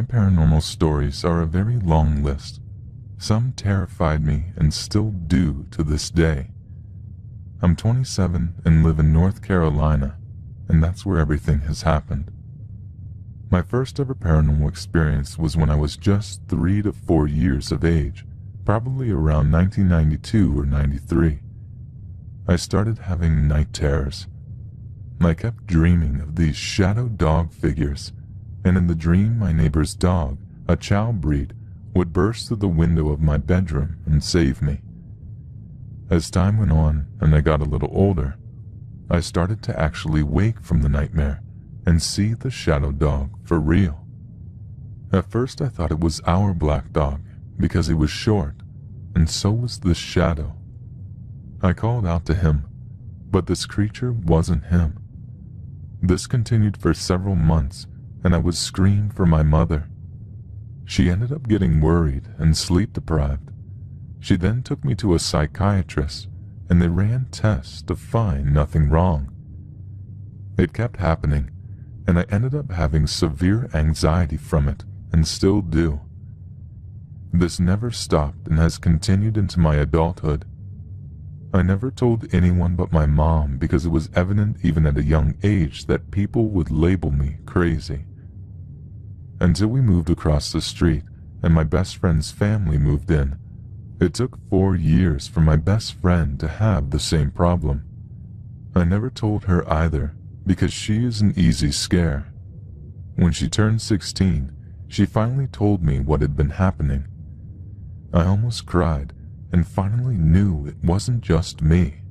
paranormal stories are a very long list. Some terrified me and still do to this day. I'm 27 and live in North Carolina, and that's where everything has happened. My first ever paranormal experience was when I was just 3 to 4 years of age, probably around 1992 or 93. I started having night terrors. I kept dreaming of these shadow dog figures, and in the dream my neighbor's dog, a chow breed, would burst through the window of my bedroom and save me. As time went on and I got a little older, I started to actually wake from the nightmare and see the shadow dog for real. At first I thought it was our black dog because he was short, and so was this shadow. I called out to him, but this creature wasn't him. This continued for several months, and I would scream for my mother. She ended up getting worried and sleep deprived. She then took me to a psychiatrist, and they ran tests to find nothing wrong. It kept happening, and I ended up having severe anxiety from it, and still do. This never stopped and has continued into my adulthood. I never told anyone but my mom because it was evident even at a young age that people would label me crazy. Until we moved across the street and my best friend's family moved in, it took 4 years for my best friend to have the same problem. I never told her either because she is an easy scare. When she turned 16, she finally told me what had been happening. I almost cried and finally knew it wasn't just me.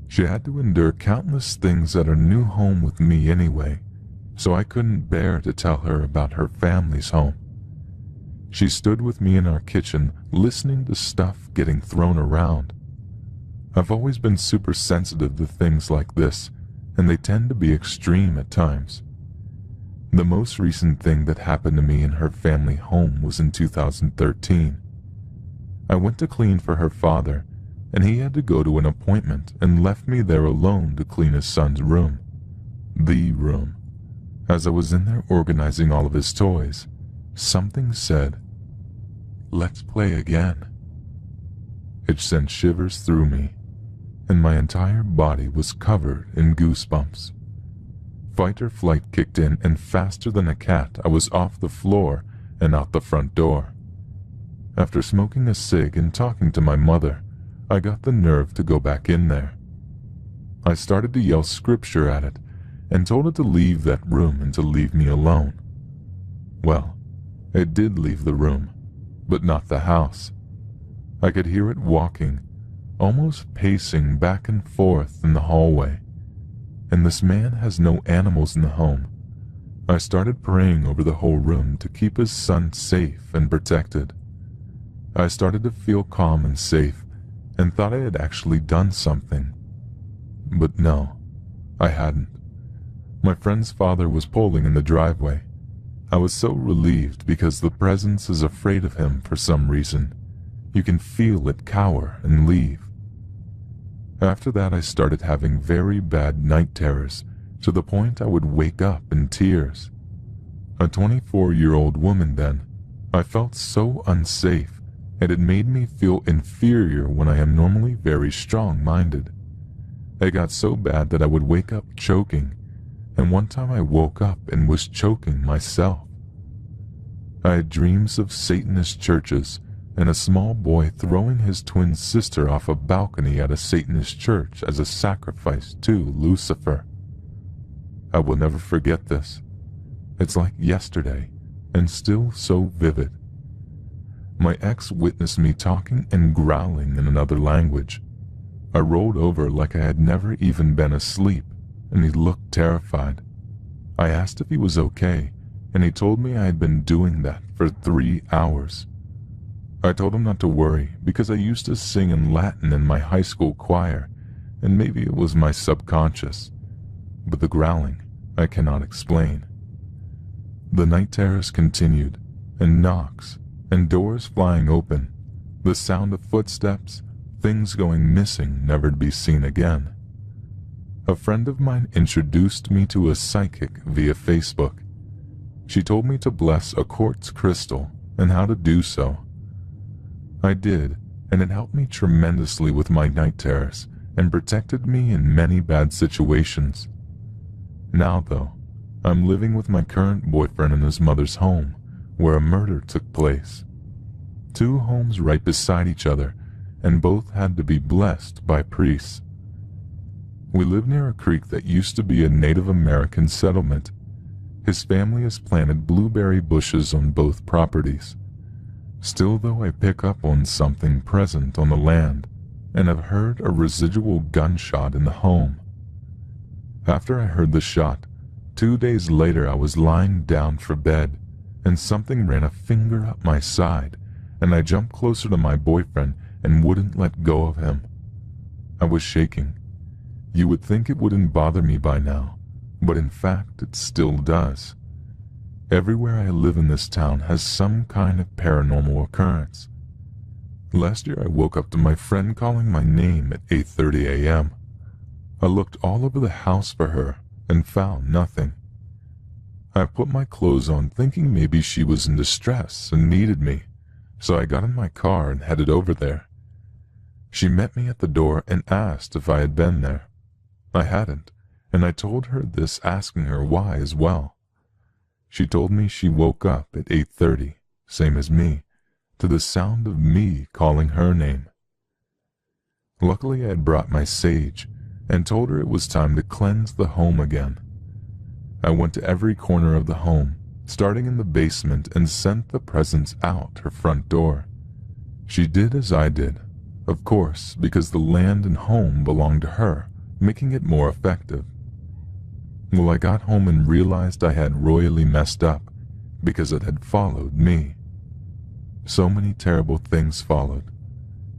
She had to endure countless things at her new home with me anyway, so I couldn't bear to tell her about her family's home. She stood with me in our kitchen listening to stuff getting thrown around. I've always been super sensitive to things like this, and they tend to be extreme at times. The most recent thing that happened to me in her family home was in 2013. I went to clean for her father, and he had to go to an appointment and left me there alone to clean his son's room. The room. As I was in there organizing all of his toys, something said, "Let's play again." It sent shivers through me, and my entire body was covered in goosebumps. Fight or flight kicked in, and faster than a cat, I was off the floor and out the front door. After smoking a cig and talking to my mother, I got the nerve to go back in there. I started to yell scripture at it and told it to leave that room and to leave me alone. Well, it did leave the room, but not the house. I could hear it walking, almost pacing back and forth in the hallway. And this man has no animals in the home. I started praying over the whole room to keep his son safe and protected. I started to feel calm and safe and thought I had actually done something. But no, I hadn't. My friend's father was pulling in the driveway. I was so relieved because the presence is afraid of him for some reason. You can feel it cower and leave. After that, I started having very bad night terrors to the point I would wake up in tears. A 24-year-old woman then, I felt so unsafe, and it made me feel inferior when I am normally very strong-minded. It got so bad that I would wake up choking, and one time I woke up and was choking myself. I had dreams of Satanist churches and a small boy throwing his twin sister off a balcony at a Satanist church as a sacrifice to Lucifer. I will never forget this. It's like yesterday, and still so vivid. My ex witnessed me talking and growling in another language. I rolled over like I had never even been asleep, and he looked terrified. I asked if he was okay, and he told me I had been doing that for 3 hours. I told him not to worry because I used to sing in Latin in my high school choir, and maybe it was my subconscious. But the growling, I cannot explain. The night terrors continued, and knocks, and doors flying open, the sound of footsteps, things going missing never to be seen again. A friend of mine introduced me to a psychic via Facebook. She told me to bless a quartz crystal and how to do so. I did, and it helped me tremendously with my night terrors and protected me in many bad situations. Now, though, I'm living with my current boyfriend in his mother's home, where a murder took place. 2 homes right beside each other, and both had to be blessed by priests. We live near a creek that used to be a Native American settlement. His family has planted blueberry bushes on both properties. Still, though, I pick up on something present on the land, and have heard a residual gunshot in the home. After I heard the shot, 2 days later I was lying down for bed, and something ran a finger up my side, and I jumped closer to my boyfriend and wouldn't let go of him. I was shaking. You would think it wouldn't bother me by now, but in fact it still does. Everywhere I live in this town has some kind of paranormal occurrence. Last year I woke up to my friend calling my name at 8:30 a.m. I looked all over the house for her and found nothing. I put my clothes on thinking maybe she was in distress and needed me, so I got in my car and headed over there. She met me at the door and asked if I had been there. I hadn't, and I told her this, asking her why as well. She told me she woke up at 8:30, same as me, to the sound of me calling her name. Luckily I had brought my sage and told her it was time to cleanse the home again. I went to every corner of the home, starting in the basement, and sent the presents out her front door. She did as I did, of course, because the land and home belonged to her, making it more effective. Well, I got home and realized I had royally messed up because it had followed me. So many terrible things followed.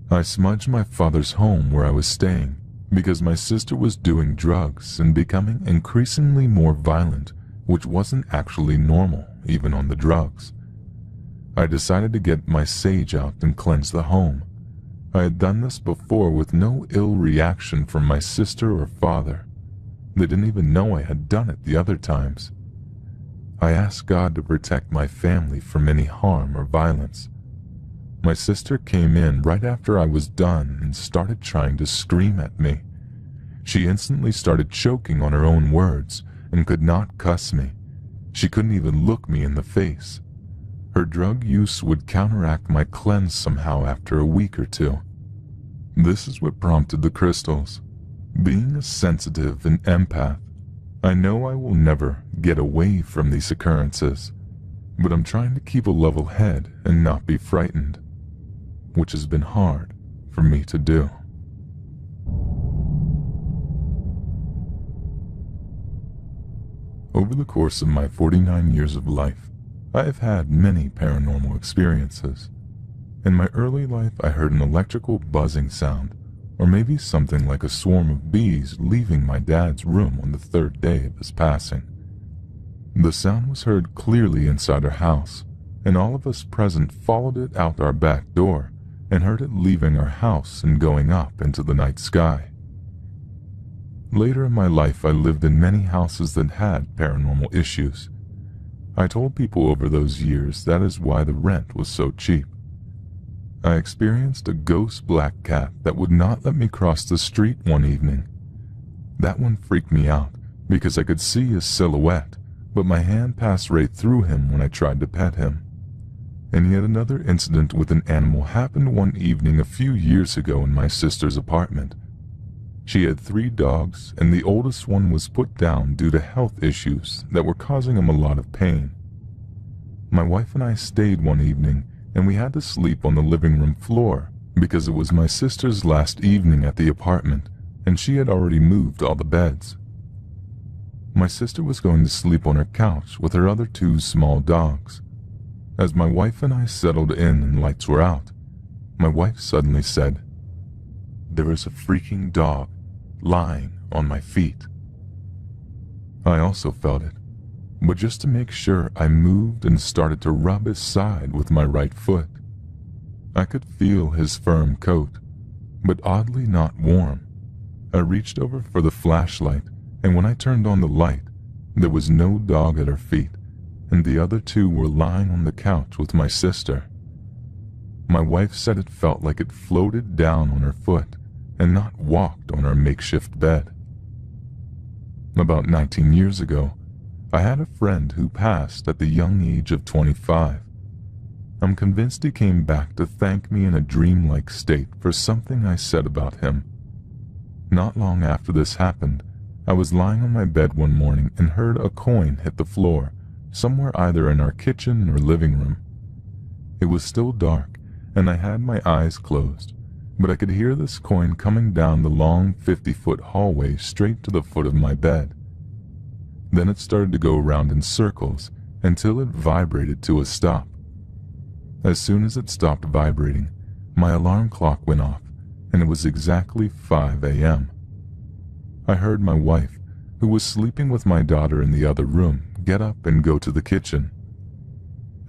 I smudged my father's home where I was staying because my sister was doing drugs and becoming increasingly more violent, which wasn't actually normal, even on the drugs. I decided to get my sage out and cleanse the home. I had done this before with no ill reaction from my sister or father. They didn't even know I had done it the other times. I asked God to protect my family from any harm or violence. My sister came in right after I was done and started trying to scream at me. She instantly started choking on her own words and could not cuss me. She couldn't even look me in the face. Her drug use would counteract my cleanse somehow after a week or 2. This is what prompted the crystals. Being a sensitive and empath, I know I will never get away from these occurrences, but I'm trying to keep a level head and not be frightened, which has been hard for me to do. Over the course of my 49 years of life, I have had many paranormal experiences. In my early life, I heard an electrical buzzing sound, or maybe something like a swarm of bees leaving my dad's room on the 3rd day of his passing. The sound was heard clearly inside our house, and all of us present followed it out our back door and heard it leaving our house and going up into the night sky. Later in my life, I lived in many houses that had paranormal issues. I told people over those years that is why the rent was so cheap. I experienced a ghost black cat that would not let me cross the street one evening. That one freaked me out because I could see his silhouette, but my hand passed right through him when I tried to pet him. And yet another incident with an animal happened one evening a few years ago in my sister's apartment. She had 3 dogs, and the oldest one was put down due to health issues that were causing him a lot of pain. My wife and I stayed one evening, and we had to sleep on the living room floor because it was my sister's last evening at the apartment, and she had already moved all the beds. My sister was going to sleep on her couch with her other 2 small dogs. As my wife and I settled in and lights were out, my wife suddenly said, "There is a freaking dog lying on my feet." I also felt it, but just to make sure, I moved and started to rub his side with my right foot. I could feel his firm coat, but oddly not warm. I reached over for the flashlight, and when I turned on the light, there was no dog at our feet, and the other two were lying on the couch with my sister. My wife said it felt like it floated down on her foot and not walked on her makeshift bed. About 19 years ago, I had a friend who passed at the young age of 25. I'm convinced he came back to thank me in a dreamlike state for something I said about him. Not long after this happened, I was lying on my bed one morning and heard a coin hit the floor, somewhere either in our kitchen or living room. It was still dark, and I had my eyes closed, but I could hear this coin coming down the long 50-foot hallway straight to the foot of my bed. Then it started to go around in circles until it vibrated to a stop. As soon as it stopped vibrating, my alarm clock went off, and it was exactly 5 a.m. I heard my wife, who was sleeping with my daughter in the other room, get up and go to the kitchen.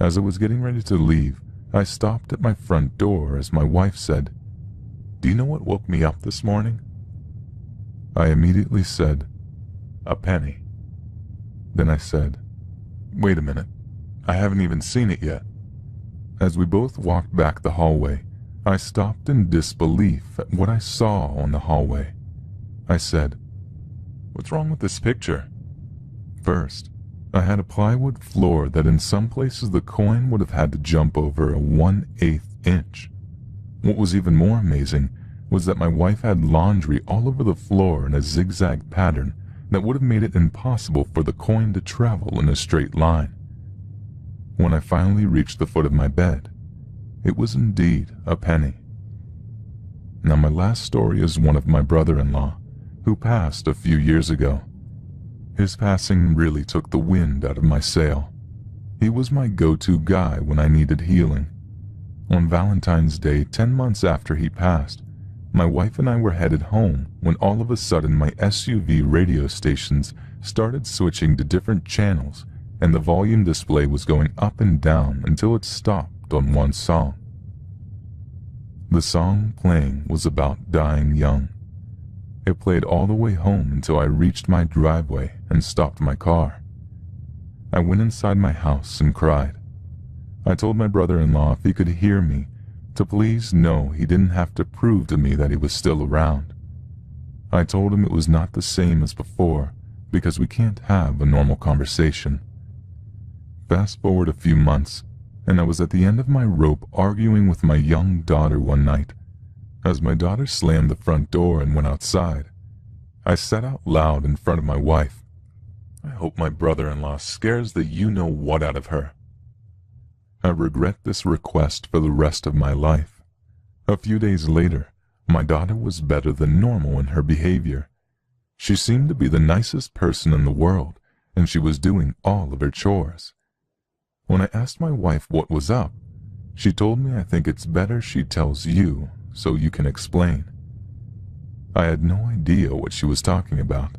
As I was getting ready to leave, I stopped at my front door as my wife said, "Do you know what woke me up this morning?" I immediately said, "A penny." Then I said, "Wait a minute, I haven't even seen it yet." As we both walked back the hallway, I stopped in disbelief at what I saw on the hallway. I said, "What's wrong with this picture?" First, I had a plywood floor that in some places the coin would have had to jump over a 1/8 inch. What was even more amazing was that my wife had laundry all over the floor in a zigzag pattern that would have made it impossible for the coin to travel in a straight line. When I finally reached the foot of my bed, it was indeed a penny. Now my last story is one of my brother-in-law, who passed a few years ago. His passing really took the wind out of my sail. He was my go-to guy when I needed healing. On Valentine's Day, 10 months after he passed, my wife and I were headed home when all of a sudden my SUV radio stations started switching to different channels, and the volume display was going up and down until it stopped on one song. The song playing was about dying young. It played all the way home until I reached my driveway and stopped my car. I went inside my house and cried. I told my brother-in-law if he could hear me to please know he didn't have to prove to me that he was still around. I told him it was not the same as before because we can't have a normal conversation. Fast forward a few months, and I was at the end of my rope arguing with my young daughter one night. As my daughter slammed the front door and went outside, I said out loud in front of my wife, "I hope my brother-in-law scares the you-know-what out of her." I regret this request for the rest of my life. A few days later, my daughter was better than normal in her behavior. She seemed to be the nicest person in the world, and she was doing all of her chores. When I asked my wife what was up, she told me I think it's better she tells you so you can explain. I had no idea what she was talking about.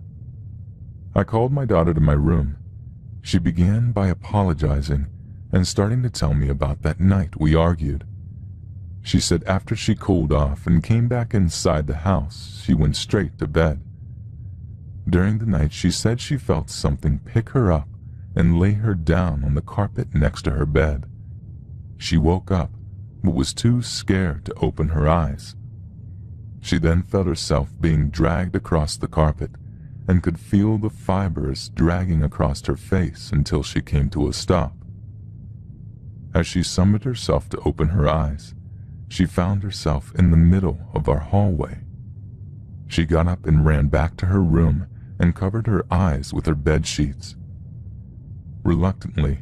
I called my daughter to my room. She began by apologizing and starting to tell me about that night we argued. She said after she cooled off and came back inside the house, she went straight to bed. During the night, she said she felt something pick her up and lay her down on the carpet next to her bed. She woke up, but was too scared to open her eyes. She then felt herself being dragged across the carpet and could feel the fibers dragging across her face until she came to a stop. As she summoned herself to open her eyes, she found herself in the middle of our hallway. She got up and ran back to her room and covered her eyes with her bed sheets. Reluctantly,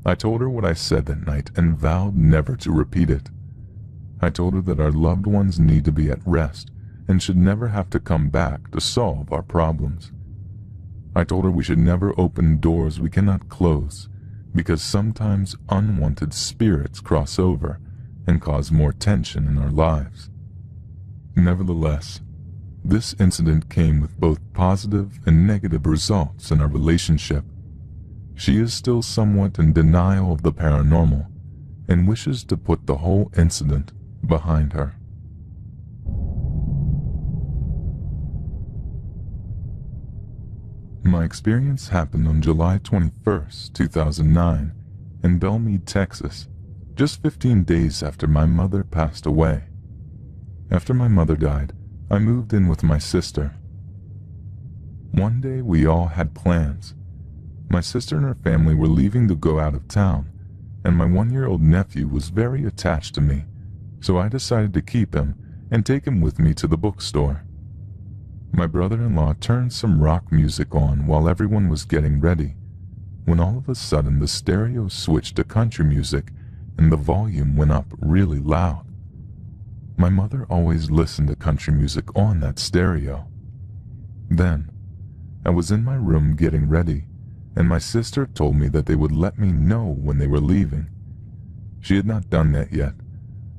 I told her what I said that night and vowed never to repeat it. I told her that our loved ones need to be at rest and should never have to come back to solve our problems. I told her we should never open doors we cannot close because sometimes unwanted spirits cross over and cause more tension in our lives. Nevertheless, this incident came with both positive and negative results in our relationship. She is still somewhat in denial of the paranormal and wishes to put the whole incident behind her. My experience happened on July 21st, 2009, in Belmead, Texas, just 15 days after my mother passed away. After my mother died, I moved in with my sister. One day we all had plans. My sister and her family were leaving to go out of town, and my 1-year-old nephew was very attached to me, so I decided to keep him and take him with me to the bookstore. My brother-in-law turned some rock music on while everyone was getting ready, when all of a sudden the stereo switched to country music and the volume went up really loud. My mother always listened to country music on that stereo. Then, I was in my room getting ready, and my sister told me that they would let me know when they were leaving. She had not done that yet,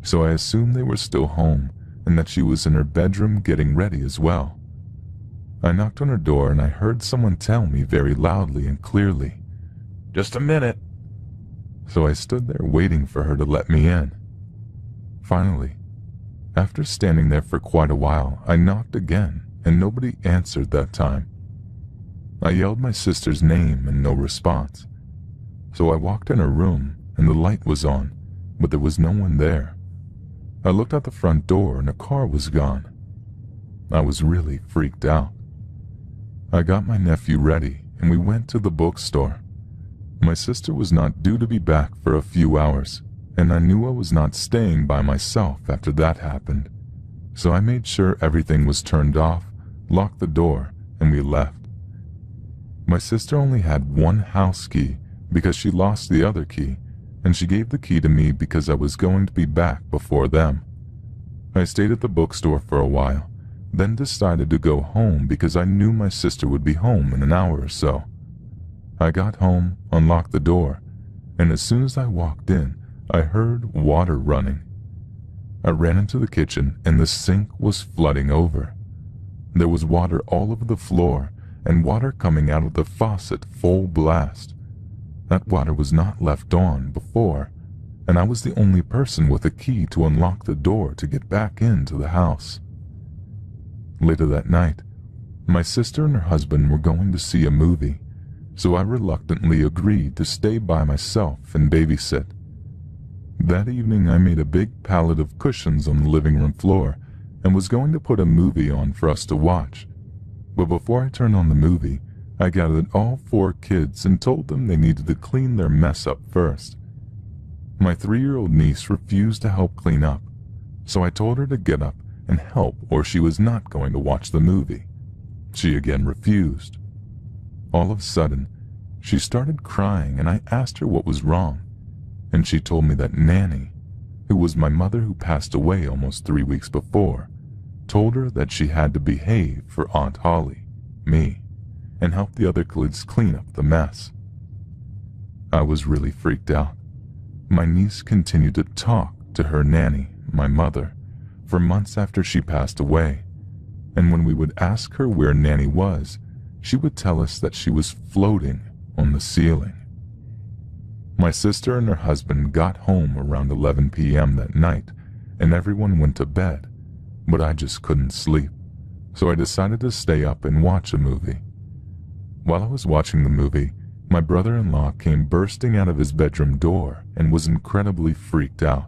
so I assumed they were still home and that she was in her bedroom getting ready as well. I knocked on her door and I heard someone tell me very loudly and clearly, "Just a minute." So I stood there waiting for her to let me in. Finally, after standing there for quite a while, I knocked again and nobody answered that time. I yelled my sister's name and no response. So I walked in her room and the light was on, but there was no one there. I looked out the front door and the car was gone. I was really freaked out. I got my nephew ready and we went to the bookstore. My sister was not due to be back for a few hours, and I knew I was not staying by myself after that happened. So I made sure everything was turned off, locked the door, and we left. My sister only had one house key because she lost the other key, and she gave the key to me because I was going to be back before them. I stayed at the bookstore for a while, then decided to go home because I knew my sister would be home in an hour or so. I got home, unlocked the door, and as soon as I walked in, I heard water running. I ran into the kitchen and the sink was flooding over. There was water all over the floor and water coming out of the faucet full blast. That water was not left on before, and I was the only person with a key to unlock the door to get back into the house. Later that night, my sister and her husband were going to see a movie, so I reluctantly agreed to stay by myself and babysit. That evening I made a big pallet of cushions on the living room floor and was going to put a movie on for us to watch. But before I turned on the movie, I gathered all 4 kids and told them they needed to clean their mess up first. My 3-year-old niece refused to help clean up, so I told her to get up and help or she was not going to watch the movie. She again refused. All of a sudden, she started crying and I asked her what was wrong, and she told me that Nanny, who was my mother who passed away almost 3 weeks before, told her that she had to behave for Aunt Holly, me, and help the other kids clean up the mess. I was really freaked out. My niece continued to talk to her nanny, my mother, for months after she passed away, and when we would ask her where Nanny was, she would tell us that she was floating on the ceiling. My sister and her husband got home around 11 p.m. that night, and everyone went to bed, but I just couldn't sleep, so I decided to stay up and watch a movie. While I was watching the movie, my brother-in-law came bursting out of his bedroom door and was incredibly freaked out.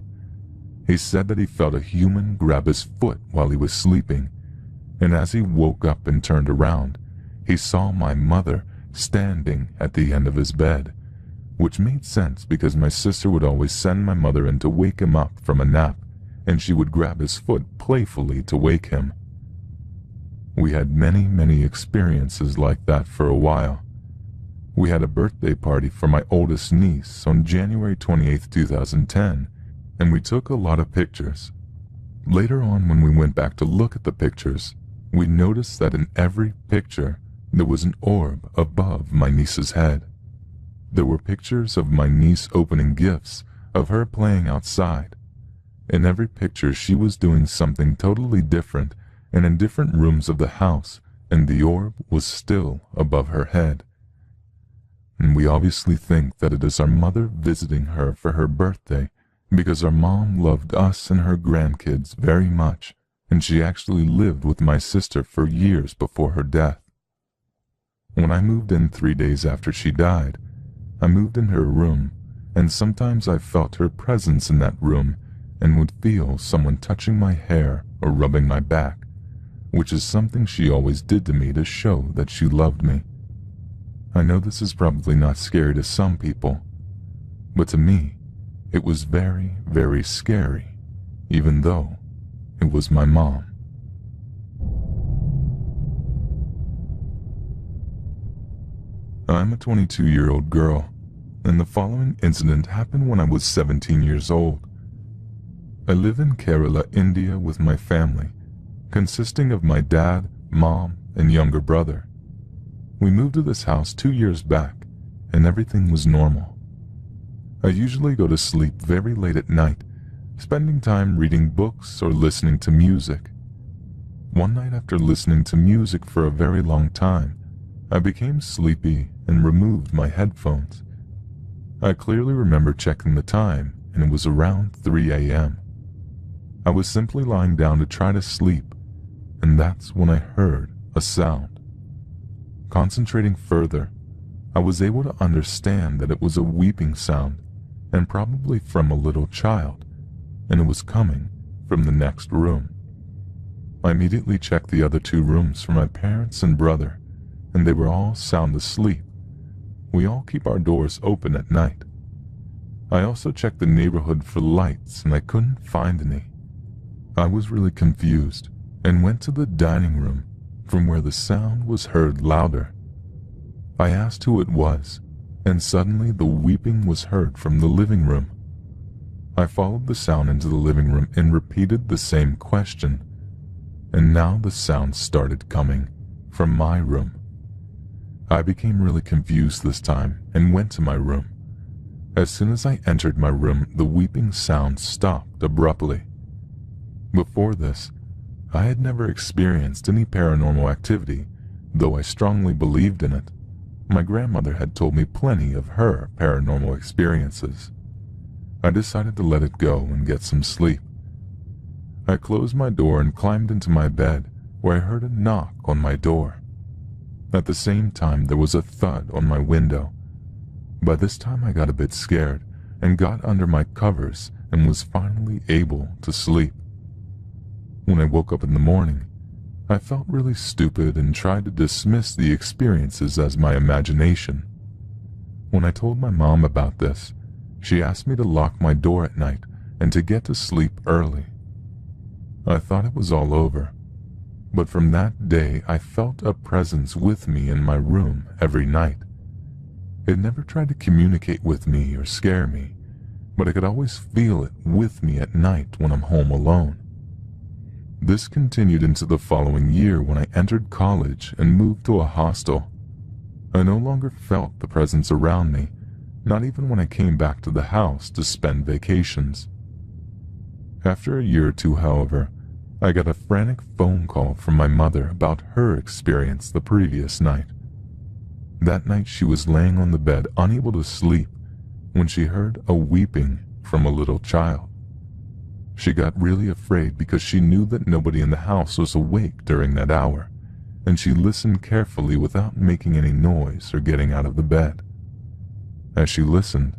He said that he felt a human grab his foot while he was sleeping, and as he woke up and turned around, he saw my mother standing at the end of his bed, which made sense because my sister would always send my mother in to wake him up from a nap, and she would grab his foot playfully to wake him. We had many experiences like that for a while. We had a birthday party for my oldest niece on January 28, 2010, and we took a lot of pictures. Later on, when we went back to look at the pictures, we noticed that in every picture there was an orb above my niece's head. There were pictures of my niece opening gifts, of her playing outside. In every picture she was doing something totally different and in different rooms of the house, and the orb was still above her head. And we obviously think that it is our mother visiting her for her birthday, because our mom loved us and her grandkids very much, and she actually lived with my sister for years before her death. When I moved in 3 days after she died, I moved in her room, and sometimes I felt her presence in that room and would feel someone touching my hair or rubbing my back, which is something she always did to me to show that she loved me. I know this is probably not scary to some people, but to me, it was very, very scary, even though it was my mom. I'm a 22-year-old girl, and the following incident happened when I was 17 years old. I live in Kerala, India with my family, consisting of my dad, mom, and younger brother. We moved to this house 2 years back, and everything was normal. I usually go to sleep very late at night, spending time reading books or listening to music. One night after listening to music for a very long time, I became sleepy and removed my headphones. I clearly remember checking the time, and it was around 3 a.m. I was simply lying down to try to sleep, and that's when I heard a sound. Concentrating further, I was able to understand that it was a weeping sound, and probably from a little child, and it was coming from the next room. I immediately checked the other 2 rooms for my parents and brother, and they were all sound asleep. We all keep our doors open at night. I also checked the neighborhood for lights, and I couldn't find any. I was really confused and went to the dining room from where the sound was heard louder. I asked who it was, and suddenly the weeping was heard from the living room. I followed the sound into the living room and repeated the same question, and now the sound started coming from my room. I became really confused this time and went to my room. As soon as I entered my room, the weeping sound stopped abruptly. Before this, I had never experienced any paranormal activity, though I strongly believed in it. My grandmother had told me plenty of her paranormal experiences. I decided to let it go and get some sleep. I closed my door and climbed into my bed, where I heard a knock on my door. At the same time, there was a thud on my window. By this time, I got a bit scared and got under my covers and was finally able to sleep. When I woke up in the morning, I felt really stupid and tried to dismiss the experiences as my imagination. When I told my mom about this, she asked me to lock my door at night and to get to sleep early. I thought it was all over, but from that day I felt a presence with me in my room every night. It never tried to communicate with me or scare me, but I could always feel it with me at night when I'm home alone. This continued into the following year when I entered college and moved to a hostel. I no longer felt the presence around me, not even when I came back to the house to spend vacations. After a year or two, however, I got a frantic phone call from my mother about her experience the previous night. That night she was laying on the bed unable to sleep when she heard a weeping from a little child. She got really afraid because she knew that nobody in the house was awake during that hour, and she listened carefully without making any noise or getting out of the bed. As she listened,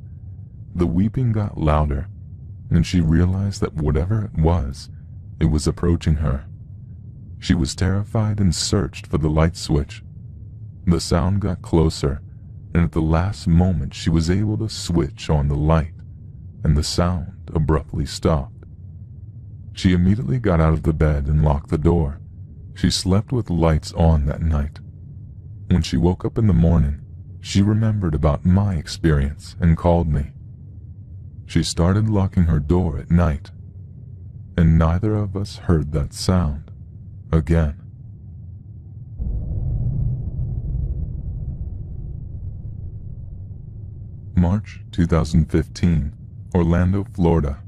the weeping got louder, and she realized that whatever it was approaching her. She was terrified and searched for the light switch. The sound got closer, and at the last moment she was able to switch on the light, and the sound abruptly stopped. She immediately got out of the bed and locked the door. She slept with lights on that night. When she woke up in the morning, she remembered about my experience and called me. She started locking her door at night, and neither of us heard that sound again. March 2015, Orlando, Florida.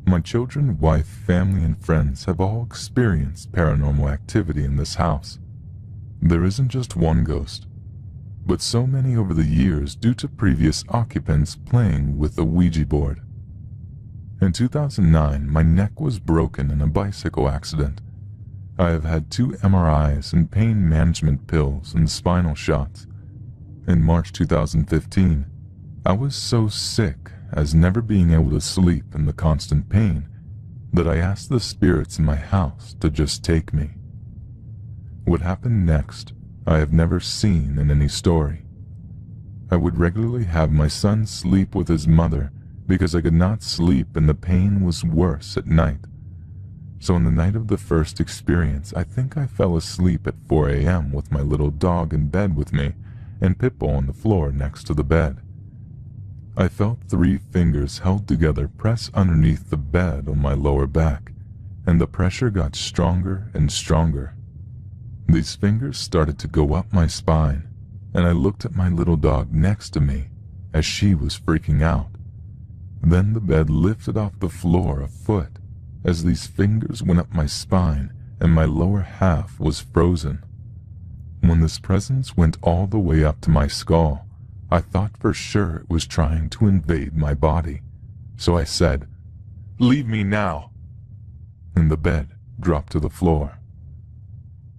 My children, wife, family, and friends have all experienced paranormal activity in this house. There isn't just one ghost, but so many over the years due to previous occupants playing with the Ouija board. In 2009, my neck was broken in a bicycle accident. I have had 2 MRIs and pain management pills and spinal shots. In March 2015, I was so sick as never being able to sleep in the constant pain that I asked the spirits in my house to just take me. What happened next, I have never seen in any story. I would regularly have my son sleep with his mother because I could not sleep and the pain was worse at night. So on the night of the first experience, I think I fell asleep at 4 a.m. with my little dog in bed with me and Pitbull on the floor next to the bed. I felt 3 fingers held together press underneath the bed on my lower back, and the pressure got stronger and stronger. These fingers started to go up my spine, and I looked at my little dog next to me as she was freaking out. Then the bed lifted off the floor a foot as these fingers went up my spine and my lower half was frozen. When this presence went all the way up to my skull, I thought for sure it was trying to invade my body. So I said, "Leave me now," and the bed dropped to the floor.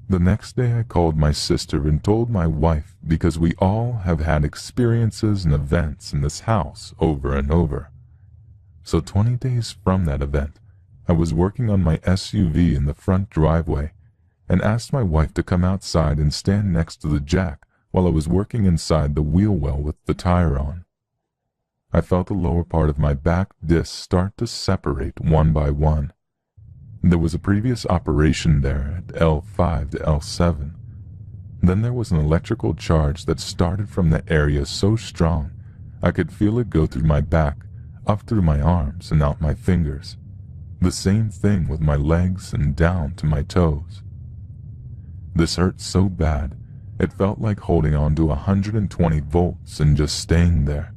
The next day I called my sister and told my wife because we all have had experiences and events in this house over and over. So 20 days from that event, I was working on my SUV in the front driveway and asked my wife to come outside and stand next to the jack while I was working inside the wheel well with the tire on. I felt the lower part of my back disc start to separate one by one. There was a previous operation there at L5 to L7. Then there was an electrical charge that started from the area so strong I could feel it go through my back, up through my arms and out my fingers. The same thing with my legs and down to my toes. This hurt so bad, it felt like holding on to 120 volts and just staying there.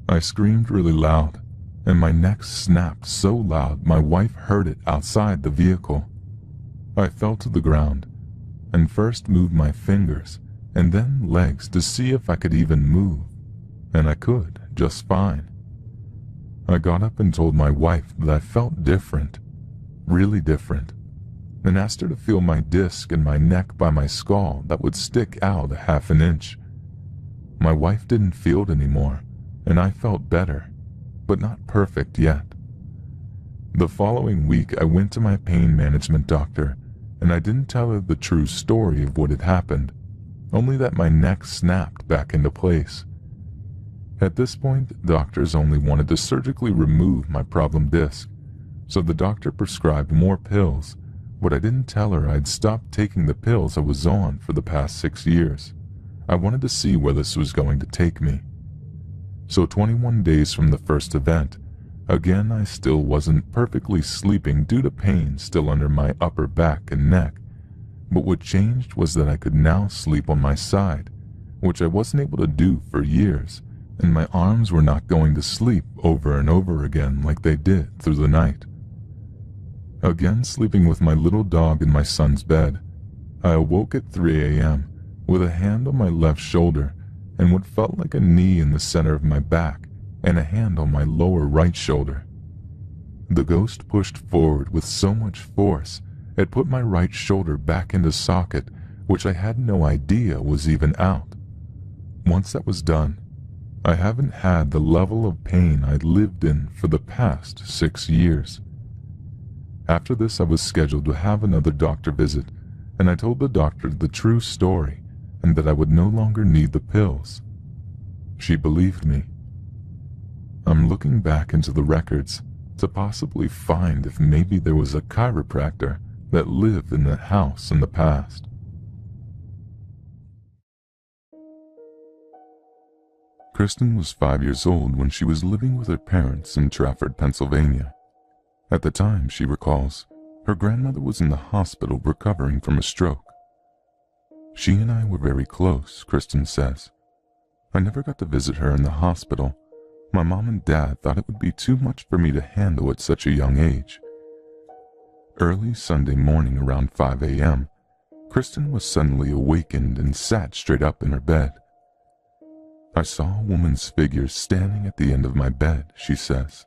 I screamed really loud, and my neck snapped so loud my wife heard it outside the vehicle. I fell to the ground, and first moved my fingers, and then legs to see if I could even move, and I could, just fine. I got up and told my wife that I felt different, really different, and asked her to feel my disc and my neck by my skull that would stick out a half an inch. My wife didn't feel it anymore, and I felt better, but not perfect yet. The following week I went to my pain management doctor, and I didn't tell her the true story of what had happened, only that my neck snapped back into place. At this point, the doctors only wanted to surgically remove my problem disc, so the doctor prescribed more pills, but I didn't tell her I'd stopped taking the pills I was on for the past 6 years. I wanted to see where this was going to take me. So 21 days from the first event, again I still wasn't perfectly sleeping due to pain still under my upper back and neck, but what changed was that I could now sleep on my side, which I wasn't able to do for years, and my arms were not going to sleep over and over again like they did through the night. Again sleeping with my little dog in my son's bed, I awoke at 3 a.m. with a hand on my left shoulder and what felt like a knee in the center of my back and a hand on my lower right shoulder. The ghost pushed forward with so much force it put my right shoulder back into socket, which I had no idea was even out. Once that was done, I haven't had the level of pain I'd lived in for the past 6 years. After this, I was scheduled to have another doctor visit, and I told the doctor the true story and that I would no longer need the pills. She believed me. I'm looking back into the records to possibly find if maybe there was a chiropractor that lived in the house in the past. Kristen was 5 years old when she was living with her parents in Trafford, Pennsylvania. At the time, she recalls, her grandmother was in the hospital recovering from a stroke. She and I were very close, Kristen says. I never got to visit her in the hospital. My mom and dad thought it would be too much for me to handle at such a young age. Early Sunday morning around 5 a.m., Kristen was suddenly awakened and sat straight up in her bed. I saw a woman's figure standing at the end of my bed, she says.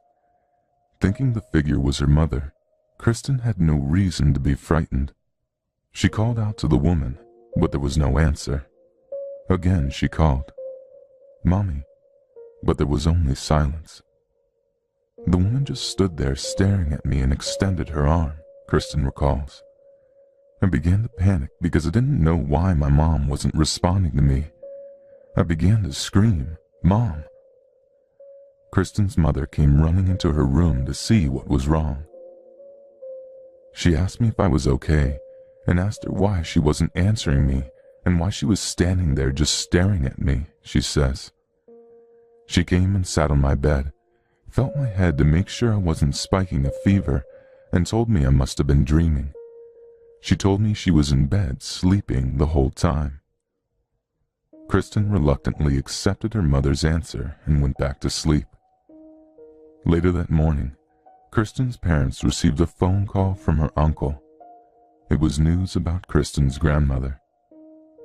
Thinking the figure was her mother, Kristen had no reason to be frightened. She called out to the woman, but there was no answer. Again she called, "Mommy," but there was only silence. The woman just stood there staring at me and extended her arm, Kristen recalls. I began to panic because I didn't know why my mom wasn't responding to me. I began to scream, "Mom!" Kristen's mother came running into her room to see what was wrong. She asked me if I was okay and asked her why she wasn't answering me and why she was standing there just staring at me, she says. She came and sat on my bed, felt my head to make sure I wasn't spiking a fever, and told me I must have been dreaming. She told me she was in bed sleeping the whole time. Kristen reluctantly accepted her mother's answer and went back to sleep. Later that morning, Kristen's parents received a phone call from her uncle. It was news about Kristen's grandmother.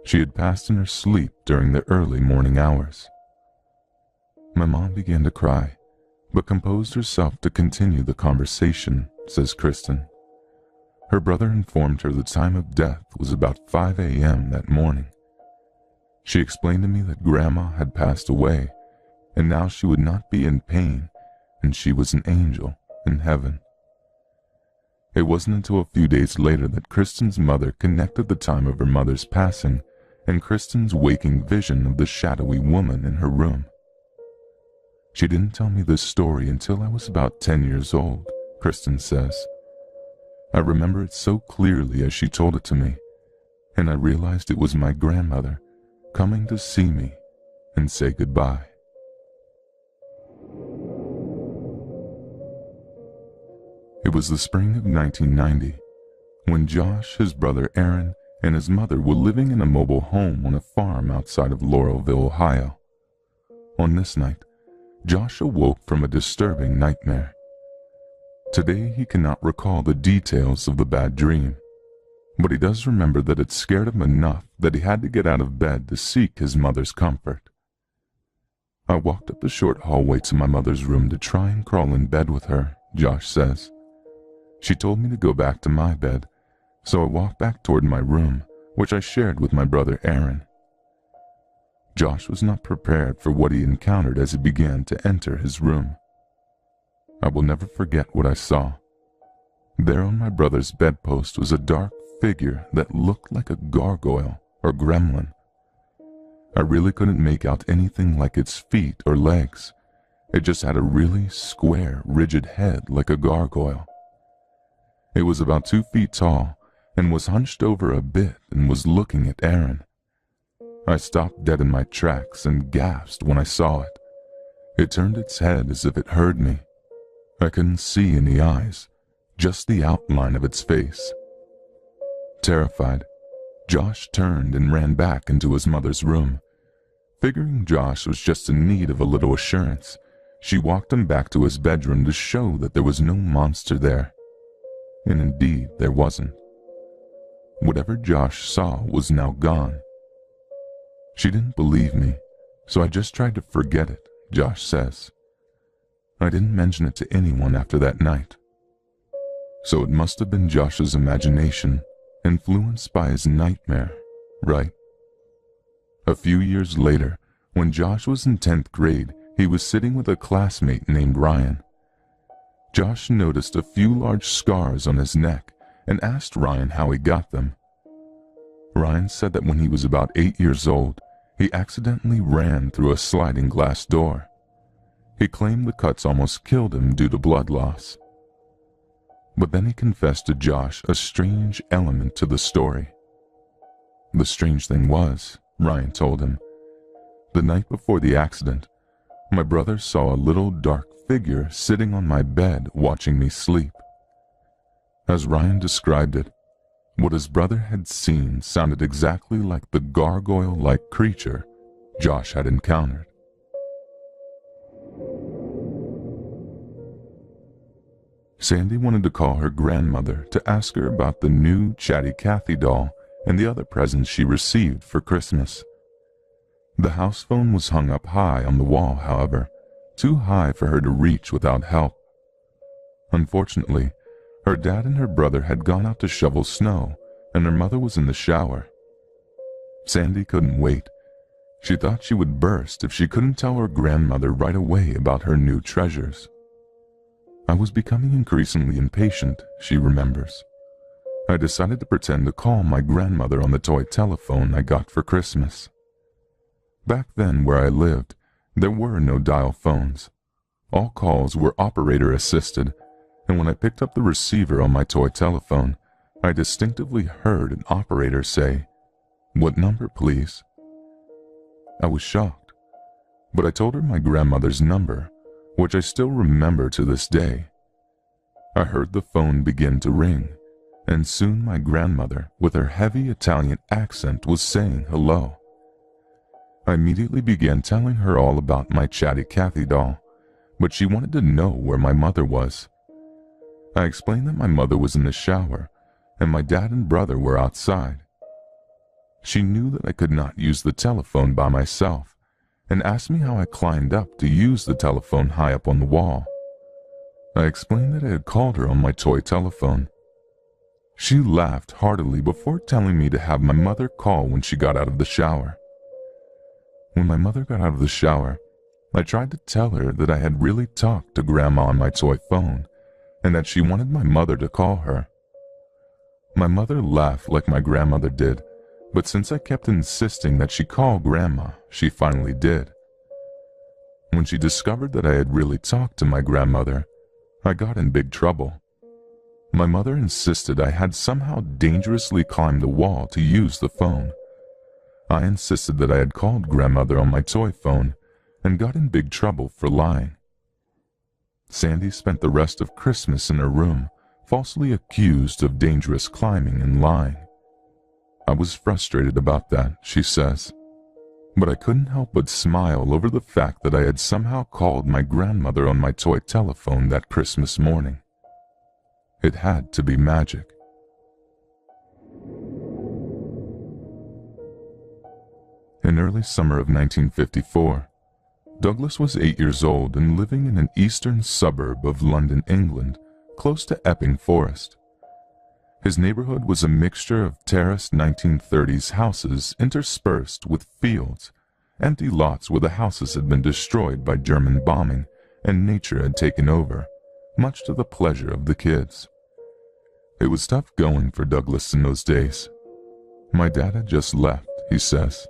She had passed in her sleep during the early morning hours. My mom began to cry, but composed herself to continue the conversation, says Kristen. Her brother informed her the time of death was about 5 a.m. that morning. She explained to me that Grandma had passed away, and now she would not be in pain, and she was an angel in heaven. It wasn't until a few days later that Kristen's mother connected the time of her mother's passing and Kristen's waking vision of the shadowy woman in her room. She didn't tell me this story until I was about 10 years old, Kristen says. I remember it so clearly as she told it to me, and I realized it was my grandmother coming to see me and say goodbye. It was the spring of 1990, when Josh, his brother Aaron, and his mother were living in a mobile home on a farm outside of Laurelville, Ohio. On this night, Josh awoke from a disturbing nightmare. Today he cannot recall the details of the bad dream, but he does remember that it scared him enough that he had to get out of bed to seek his mother's comfort. I walked up the short hallway to my mother's room to try and crawl in bed with her, Josh says. She told me to go back to my bed, so I walked back toward my room, which I shared with my brother Aaron. Josh was not prepared for what he encountered as he began to enter his room. I will never forget what I saw. There on my brother's bedpost was a dark figure that looked like a gargoyle or gremlin. I really couldn't make out anything like its feet or legs. It just had a really square, rigid head like a gargoyle. It was about 2 feet tall and was hunched over a bit and was looking at Aaron. I stopped dead in my tracks and gasped when I saw it. It turned its head as if it heard me. I couldn't see any eyes, just the outline of its face. Terrified, Josh turned and ran back into his mother's room. Figuring Josh was just in need of a little assurance, she walked him back to his bedroom to show that there was no monster there. And indeed, there wasn't. Whatever Josh saw was now gone. She didn't believe me, so I just tried to forget it, Josh says. I didn't mention it to anyone after that night. So it must have been Josh's imagination, influenced by his nightmare, right? A few years later, when Josh was in 10th grade, he was sitting with a classmate named Ryan. Josh noticed a few large scars on his neck and asked Ryan how he got them. Ryan said that when he was about 8 years old, he accidentally ran through a sliding glass door. He claimed the cuts almost killed him due to blood loss. But then he confessed to Josh a strange element to the story. The strange thing was, Ryan told him, the night before the accident, my brother saw a little dark figure sitting on my bed watching me sleep. As Ryan described it, what his brother had seen sounded exactly like the gargoyle-like creature Josh had encountered. Sandy wanted to call her grandmother to ask her about the new Chatty Cathy doll and the other presents she received for Christmas. The house phone was hung up high on the wall, however, too high for her to reach without help. Unfortunately, her dad and her brother had gone out to shovel snow and her mother was in the shower. Sandy couldn't wait. She thought she would burst if she couldn't tell her grandmother right away about her new treasures. I was becoming increasingly impatient, she remembers. I decided to pretend to call my grandmother on the toy telephone I got for Christmas. Back then, where I lived, there were no dial phones. All calls were operator-assisted, and when I picked up the receiver on my toy telephone, I distinctively heard an operator say, "What number, please?" I was shocked, but I told her my grandmother's number, which I still remember to this day. I heard the phone begin to ring, and soon my grandmother, with her heavy Italian accent, was saying hello. I immediately began telling her all about my Chatty Cathy doll, but she wanted to know where my mother was. I explained that my mother was in the shower, and my dad and brother were outside. She knew that I could not use the telephone by myself, and asked me how I climbed up to use the telephone high up on the wall. I explained that I had called her on my toy telephone. She laughed heartily before telling me to have my mother call when she got out of the shower. When my mother got out of the shower, I tried to tell her that I had really talked to Grandma on my toy phone, and that she wanted my mother to call her. My mother laughed like my grandmother did, but since I kept insisting that she call Grandma, she finally did. When she discovered that I had really talked to my grandmother, I got in big trouble. My mother insisted I had somehow dangerously climbed the wall to use the phone. I insisted that I had called Grandmother on my toy phone and got in big trouble for lying. Sandy spent the rest of Christmas in her room, falsely accused of dangerous climbing and lying. I was frustrated about that, she says, but I couldn't help but smile over the fact that I had somehow called my grandmother on my toy telephone that Christmas morning. It had to be magic. In early summer of 1954, Douglas was 8 years old and living in an eastern suburb of London, England, close to Epping Forest. His neighborhood was a mixture of terraced 1930s houses interspersed with fields, empty lots where the houses had been destroyed by German bombing and nature had taken over, much to the pleasure of the kids. It was tough going for Douglas in those days. My dad had just left, he says.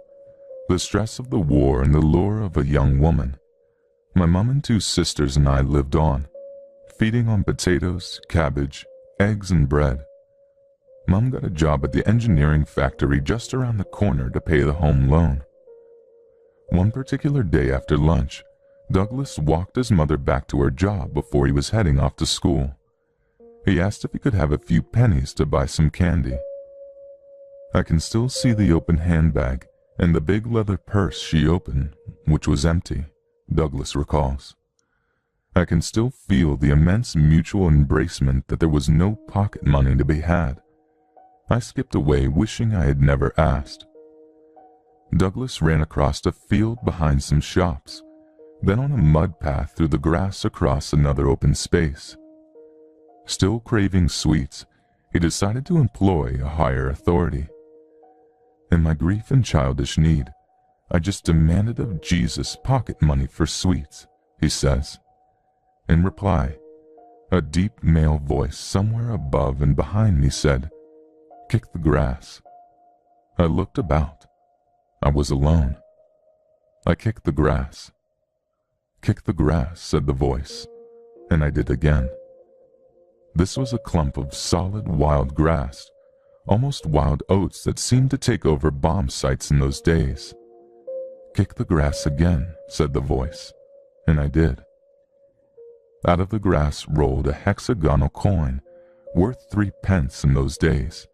The stress of the war and the lure of a young woman. My mom and 2 sisters and I lived on, feeding on potatoes, cabbage, eggs, and bread. Mom got a job at the engineering factory just around the corner to pay the home loan. One particular day after lunch, Douglas walked his mother back to her job before he was heading off to school. He asked if he could have a few pennies to buy some candy. I can still see the open handbag and the big leather purse she opened, which was empty, Douglas recalls. I can still feel the immense mutual embracement that there was no pocket money to be had. I skipped away wishing I had never asked. Douglas ran across a field behind some shops, then on a mud path through the grass across another open space. Still craving sweets, he decided to employ a higher authority. In my grief and childish need, I just demanded of Jesus pocket money for sweets, he says. In reply, a deep male voice somewhere above and behind me said, "Kick the grass." I looked about. I was alone. I kicked the grass. "Kick the grass," said the voice, and I did again. This was a clump of solid wild grass, almost wild oats that seemed to take over bomb sites in those days. "Kick the grass again," said the voice, and I did. Out of the grass rolled a hexagonal coin, worth 3 pence in those days.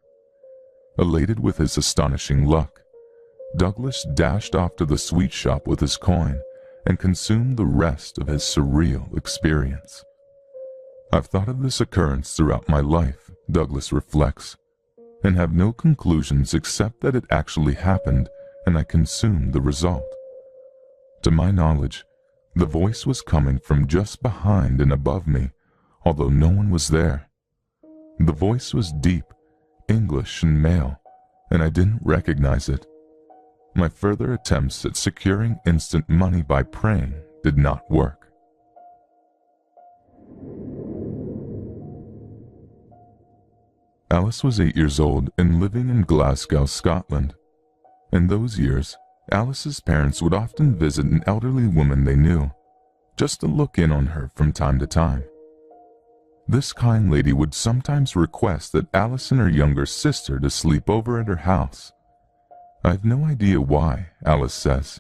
Elated with his astonishing luck, Douglas dashed off to the sweet shop with his coin and consumed the rest of his surreal experience. I've thought of this occurrence throughout my life, Douglas reflects, and have no conclusions except that it actually happened and I consumed the result. To my knowledge, the voice was coming from just behind and above me, although no one was there. The voice was deep, English and male, and I didn't recognize it. My further attempts at securing instant money by praying did not work. Alice was 8 years old and living in Glasgow, Scotland. In those years, Alice's parents would often visit an elderly woman they knew, just to look in on her from time to time. This kind lady would sometimes request that Alice and her younger sister to sleep over at her house. I have no idea why, Alice says,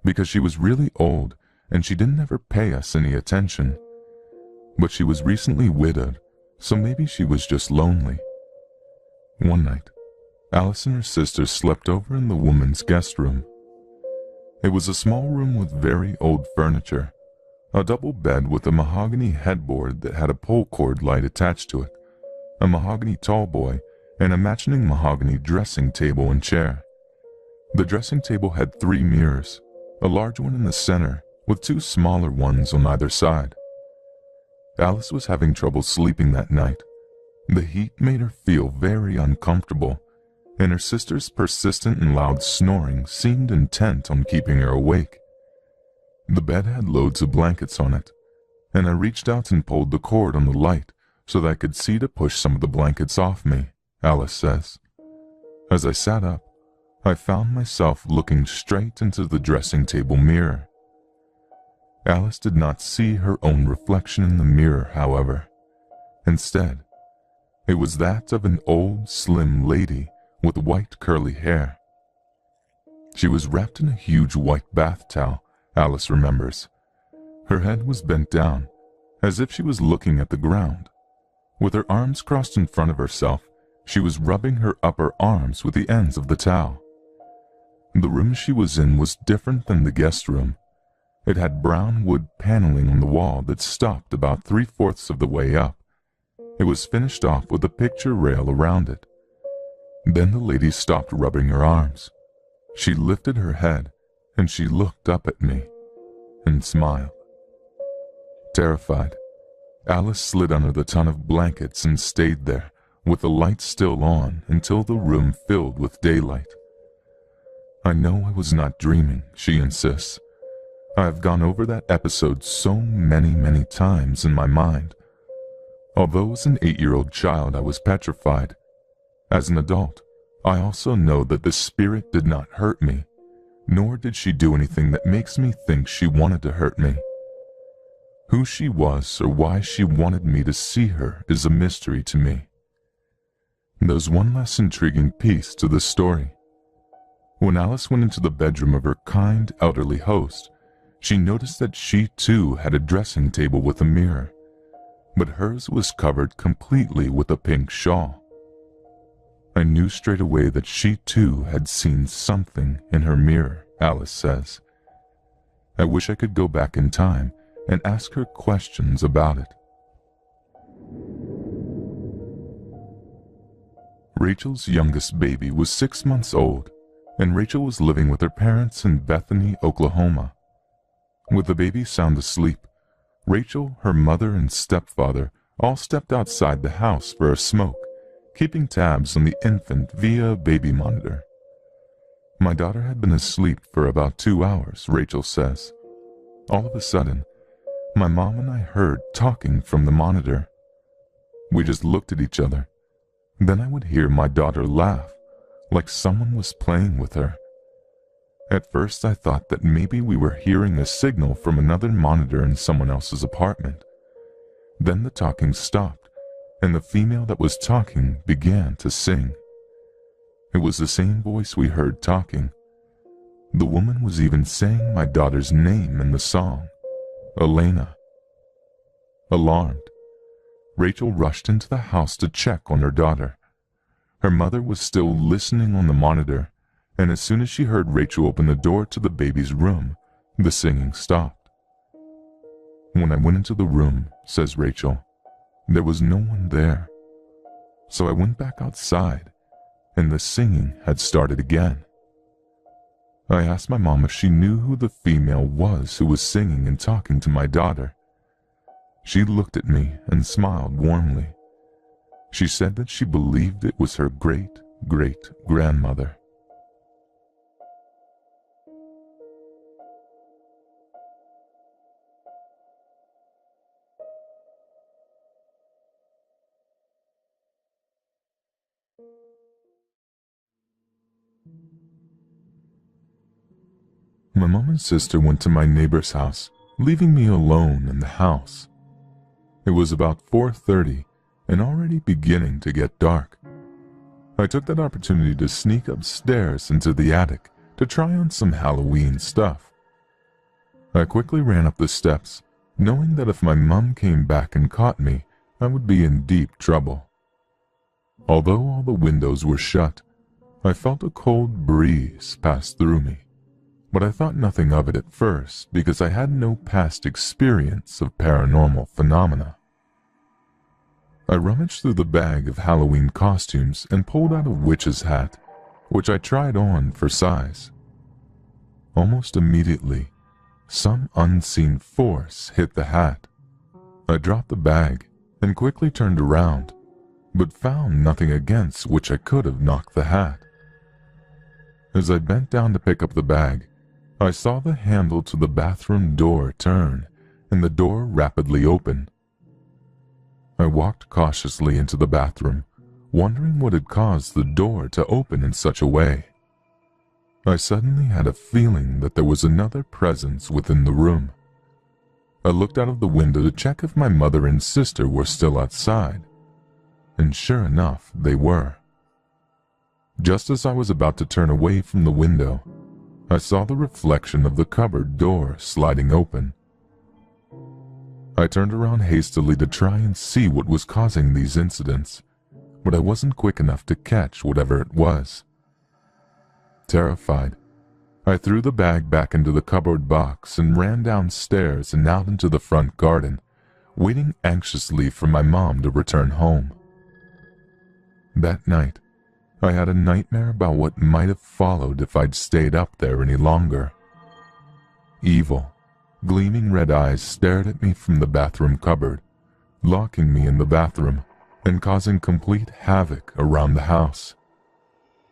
because she was really old and she didn't ever pay us any attention. But she was recently widowed, so maybe she was just lonely. One night, Alice and her sister slept over in the woman's guest room. It was a small room with very old furniture, a double bed with a mahogany headboard that had a pole cord light attached to it, a mahogany tallboy, and a matching mahogany dressing table and chair. The dressing table had 3 mirrors, a large one in the center, with 2 smaller ones on either side. Alice was having trouble sleeping that night. The heat made her feel very uncomfortable, and her sister's persistent and loud snoring seemed intent on keeping her awake. The bed had loads of blankets on it, and I reached out and pulled the cord on the light so that I could see to push some of the blankets off me, Alice says. As I sat up, I found myself looking straight into the dressing table mirror. Alice did not see her own reflection in the mirror, however. Instead, it was that of an old, slim lady with white curly hair. She was wrapped in a huge white bath towel, Alice remembers. Her head was bent down, as if she was looking at the ground. With her arms crossed in front of herself, she was rubbing her upper arms with the ends of the towel. The room she was in was different than the guest room. It had brown wood paneling on the wall that stopped about 3/4 of the way up. It was finished off with a picture rail around it. Then the lady stopped rubbing her arms. She lifted her head and she looked up at me and smiled. Terrified, Alice slid under the ton of blankets and stayed there with the light still on until the room filled with daylight. I know I was not dreaming, she insists. I have gone over that episode so many times in my mind. Although as an 8-year-old child I was petrified, as an adult, I also know that the spirit did not hurt me, nor did she do anything that makes me think she wanted to hurt me. Who she was or why she wanted me to see her is a mystery to me. There's one less intriguing piece to this story. When Alice went into the bedroom of her kind, elderly host, she noticed that she too had a dressing table with a mirror, but hers was covered completely with a pink shawl. I knew straight away that she too had seen something in her mirror, Alice says. I wish I could go back in time and ask her questions about it. Rachel's youngest baby was 6 months old, and Rachel was living with her parents in Bethany, Oklahoma. With the baby sound asleep, Rachel, her mother, and stepfather all stepped outside the house for a smoke, keeping tabs on the infant via a baby monitor. My daughter had been asleep for about 2 hours, Rachel says. All of a sudden, my mom and I heard talking from the monitor. We just looked at each other. Then I would hear my daughter laugh, like someone was playing with her. At first I thought that maybe we were hearing a signal from another monitor in someone else's apartment. Then the talking stopped, and the female that was talking began to sing. It was the same voice we heard talking. The woman was even saying my daughter's name in the song, Elena. Alarmed, Rachel rushed into the house to check on her daughter. Her mother was still listening on the monitor, and as soon as she heard Rachel open the door to the baby's room, the singing stopped. When I went into the room, says Rachel, there was no one there. So I went back outside, and the singing had started again. I asked my mom if she knew who the female was who was singing and talking to my daughter. She looked at me and smiled warmly. She said that she believed it was her great-great-grandmother. My mom and sister went to my neighbor's house, leaving me alone in the house. It was about 4:30 and already beginning to get dark. I took that opportunity to sneak upstairs into the attic to try on some Halloween stuff. I quickly ran up the steps, knowing that if my mom came back and caught me, I would be in deep trouble. Although all the windows were shut, I felt a cold breeze pass through me, but I thought nothing of it at first because I had no past experience of paranormal phenomena. I rummaged through the bag of Halloween costumes and pulled out a witch's hat, which I tried on for size. Almost immediately, some unseen force hit the hat. I dropped the bag and quickly turned around, but found nothing against which I could have knocked the hat. As I bent down to pick up the bag, I saw the handle to the bathroom door turn and the door rapidly open. I walked cautiously into the bathroom, wondering what had caused the door to open in such a way. I suddenly had a feeling that there was another presence within the room. I looked out of the window to check if my mother and sister were still outside, and sure enough, they were. Just as I was about to turn away from the window, I saw the reflection of the cupboard door sliding open. I turned around hastily to try and see what was causing these incidents, but I wasn't quick enough to catch whatever it was. Terrified, I threw the bag back into the cupboard box and ran downstairs and out into the front garden, waiting anxiously for my mom to return home. That night, I had a nightmare about what might have followed if I'd stayed up there any longer. Evil, gleaming red eyes stared at me from the bathroom cupboard, locking me in the bathroom and causing complete havoc around the house.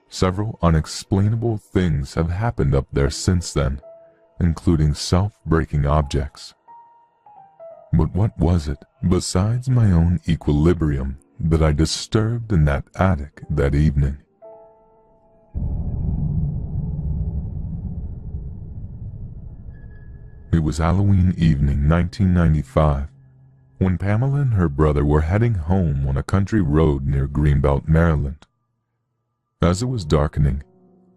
Several unexplainable things have happened up there since then, including self-breaking objects. But what was it, besides my own equilibrium, that I disturbed in that attic that evening? It was Halloween evening 1995, when Pamela and her brother were heading home on a country road near Greenbelt, Maryland. As it was darkening,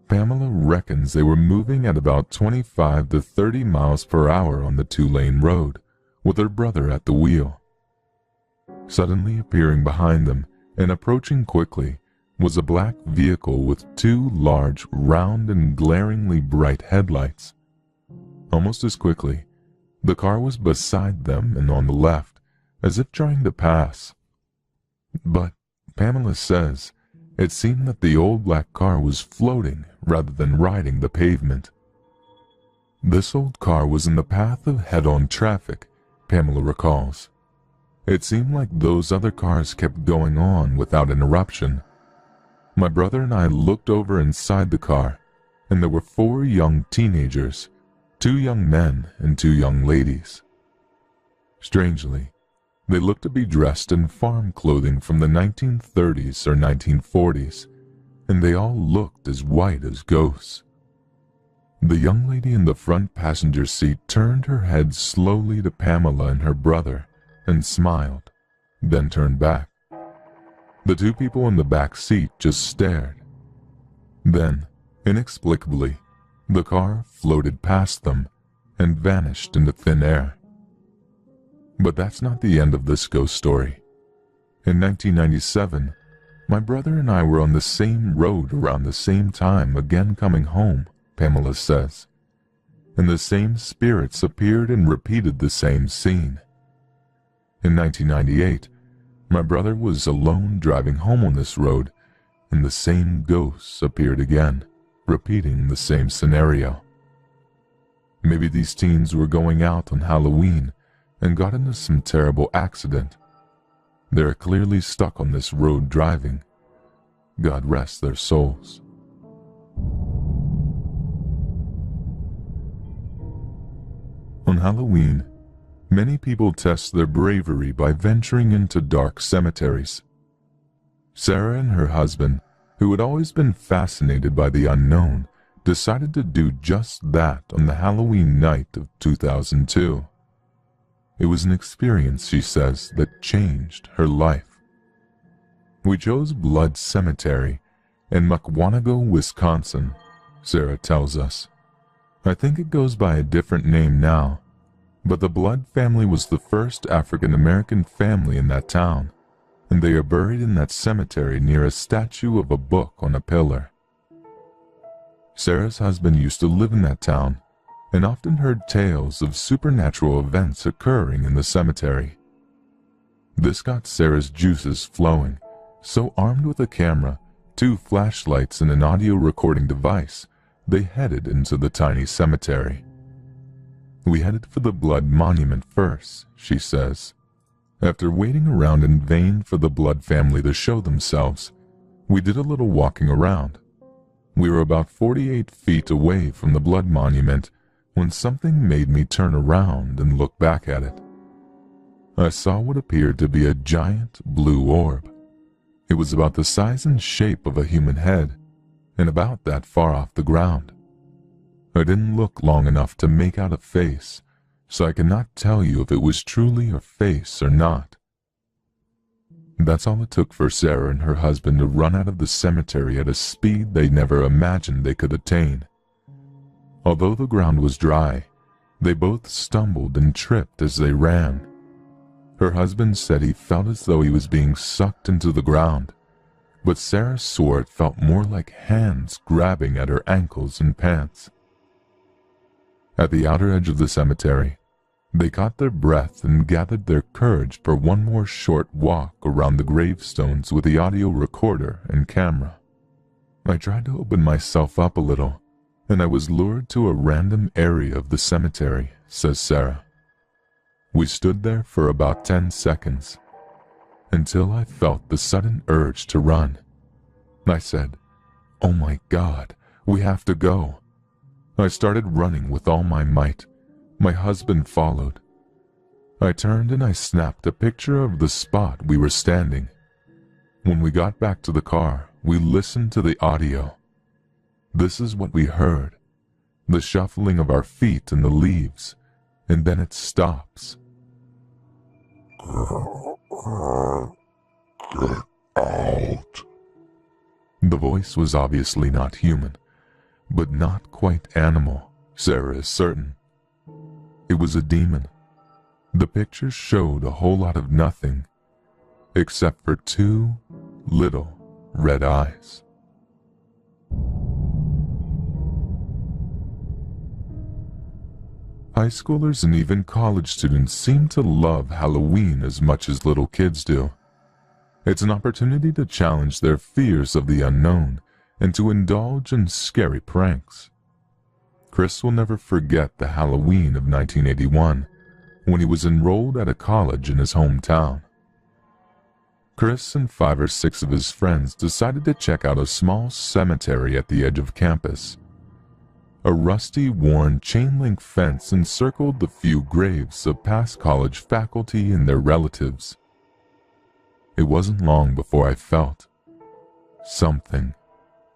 Pamela reckons they were moving at about 25 to 30 miles per hour on the two-lane road, with her brother at the wheel. Suddenly appearing behind them and approaching quickly was a black vehicle with two large, round and glaringly bright headlights. Almost as quickly, the car was beside them and on the left, as if trying to pass. But, Pamela says, it seemed that the old black car was floating rather than riding the pavement. This old car was in the path of head-on traffic, Pamela recalls. It seemed like those other cars kept going on without interruption. My brother and I looked over inside the car, and there were 4 young teenagers, 2 young men and 2 young ladies. Strangely, they looked to be dressed in farm clothing from the 1930s or 1940s, and they all looked as white as ghosts. The young lady in the front passenger seat turned her head slowly to Pamela and her brother and smiled, then turned back. The 2 people in the back seat just stared. Then, inexplicably, the car floated past them and vanished into thin air. But that's not the end of this ghost story. In 1997, my brother and I were on the same road around the same time again coming home, Pamela says, and the same spirits appeared and repeated the same scene. In 1998, my brother was alone driving home on this road, and the same ghosts appeared again, repeating the same scenario. Maybe these teens were going out on Halloween and got into some terrible accident. They're clearly stuck on this road driving. God rest their souls. On Halloween, many people test their bravery by venturing into dark cemeteries. Sarah and her husband, who had always been fascinated by the unknown, decided to do just that on the Halloween night of 2002. It was an experience, she says, that changed her life. We chose Blood Cemetery in Mukwonago, Wisconsin, Sarah tells us. I think it goes by a different name now, but the Blood family was the first African-American family in that town, and they are buried in that cemetery near a statue of a book on a pillar. Sarah's husband used to live in that town and often heard tales of supernatural events occurring in the cemetery. This got Sarah's juices flowing, so armed with a camera, 2 flashlights, and an audio recording device, they headed into the tiny cemetery. We headed for the Blood Monument first, she says. After waiting around in vain for the Blood family to show themselves, we did a little walking around. We were about 48 feet away from the Blood Monument when something made me turn around and look back at it. I saw what appeared to be a giant blue orb. It was about the size and shape of a human head, and about that far off the ground. I didn't look long enough to make out a face, so I cannot tell you if it was truly a face or not. That's all it took for Sarah and her husband to run out of the cemetery at a speed they never imagined they could attain. Although the ground was dry, they both stumbled and tripped as they ran. Her husband said he felt as though he was being sucked into the ground, but Sarah swore it felt more like hands grabbing at her ankles and pants. At the outer edge of the cemetery, they caught their breath and gathered their courage for one more short walk around the gravestones with the audio recorder and camera. I tried to open myself up a little, and I was lured to a random area of the cemetery, says Sarah. We stood there for about 10 seconds, until I felt the sudden urge to run. I said, "Oh my God, we have to go." I started running with all my might. My husband followed. I turned and I snapped a picture of the spot we were standing. When we got back to the car, we listened to the audio. This is what we heard: the shuffling of our feet in the leaves, and then it stops. Get out. The voice was obviously not human, but not quite animal, Sarah is certain. It was a demon. The picture showed a whole lot of nothing, except for 2 little red eyes. High schoolers and even college students seem to love Halloween as much as little kids do. It's an opportunity to challenge their fears of the unknown and to indulge in scary pranks. Chris will never forget the Halloween of 1981 when he was enrolled at a college in his hometown. Chris and 5 or 6 of his friends decided to check out a small cemetery at the edge of campus. A rusty, worn chain-link fence encircled the few graves of past college faculty and their relatives. It wasn't long before I felt something,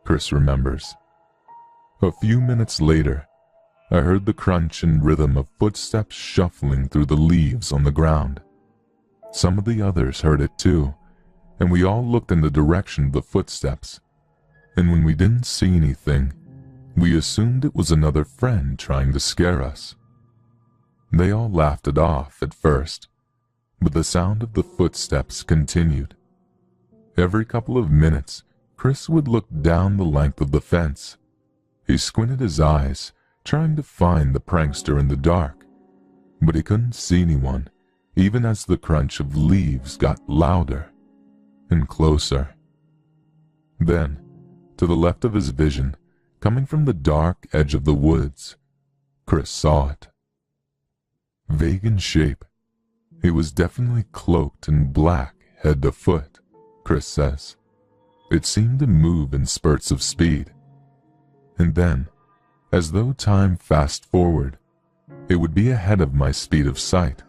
Chris remembers. A few minutes later, I heard the crunch and rhythm of footsteps shuffling through the leaves on the ground. Some of the others heard it too, and we all looked in the direction of the footsteps. And when we didn't see anything, we assumed it was another friend trying to scare us. They all laughed it off at first, but the sound of the footsteps continued. Every couple of minutes, Chris would look down the length of the fence. He squinted his eyes, trying to find the prankster in the dark, but he couldn't see anyone, even as the crunch of leaves got louder and closer. Then, to the left of his vision, coming from the dark edge of the woods, Chris saw it. Vague in shape, it was definitely cloaked in black head to foot, Chris says. It seemed to move in spurts of speed. And then, as though time fast forward, it would be ahead of my speed of sight,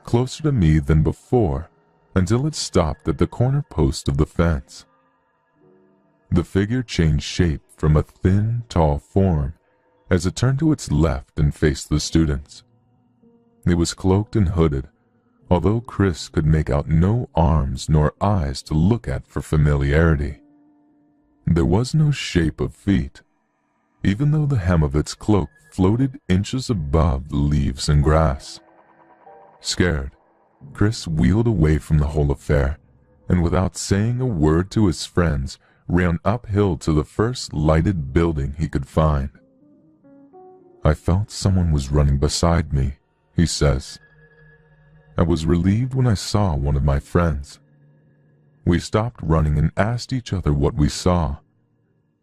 closer to me than before, until it stopped at the corner post of the fence. The figure changed shape from a thin, tall form as it turned to its left and faced the students. It was cloaked and hooded, although Chris could make out no arms nor eyes to look at for familiarity. There was no shape of feet, even though the hem of its cloak floated inches above the leaves and grass. Scared, Chris wheeled away from the whole affair, and without saying a word to his friends, ran uphill to the first lighted building he could find. I felt someone was running beside me, he says. I was relieved when I saw one of my friends. We stopped running and asked each other what we saw,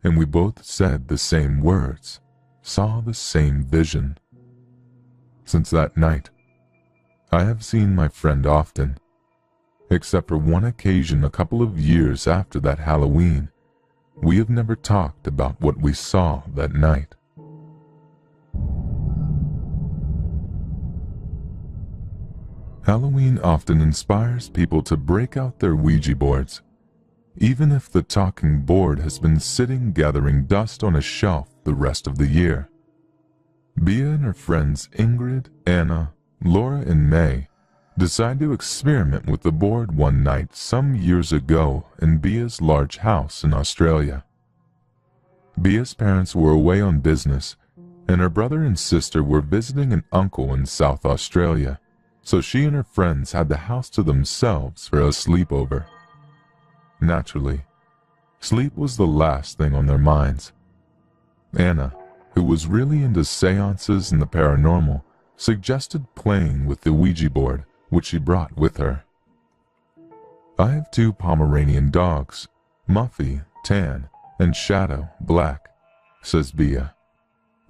and we both said the same words, saw the same vision. Since that night, I have seen my friend often, except for one occasion a couple of years after that Halloween. We have never talked about what we saw that night. Halloween often inspires people to break out their Ouija boards, even if the talking board has been sitting gathering dust on a shelf the rest of the year. Bea and her friends Ingrid, Anna, Laura, and May decide to experiment with the board one night some years ago in Bea's large house in Australia. Bea's parents were away on business, and her brother and sister were visiting an uncle in South Australia, so she and her friends had the house to themselves for a sleepover. Naturally, sleep was the last thing on their minds. Anna, who was really into seances and the paranormal, suggested playing with the Ouija board, which she brought with her. I have 2 Pomeranian dogs, Muffy, tan, and Shadow, black, says Bea.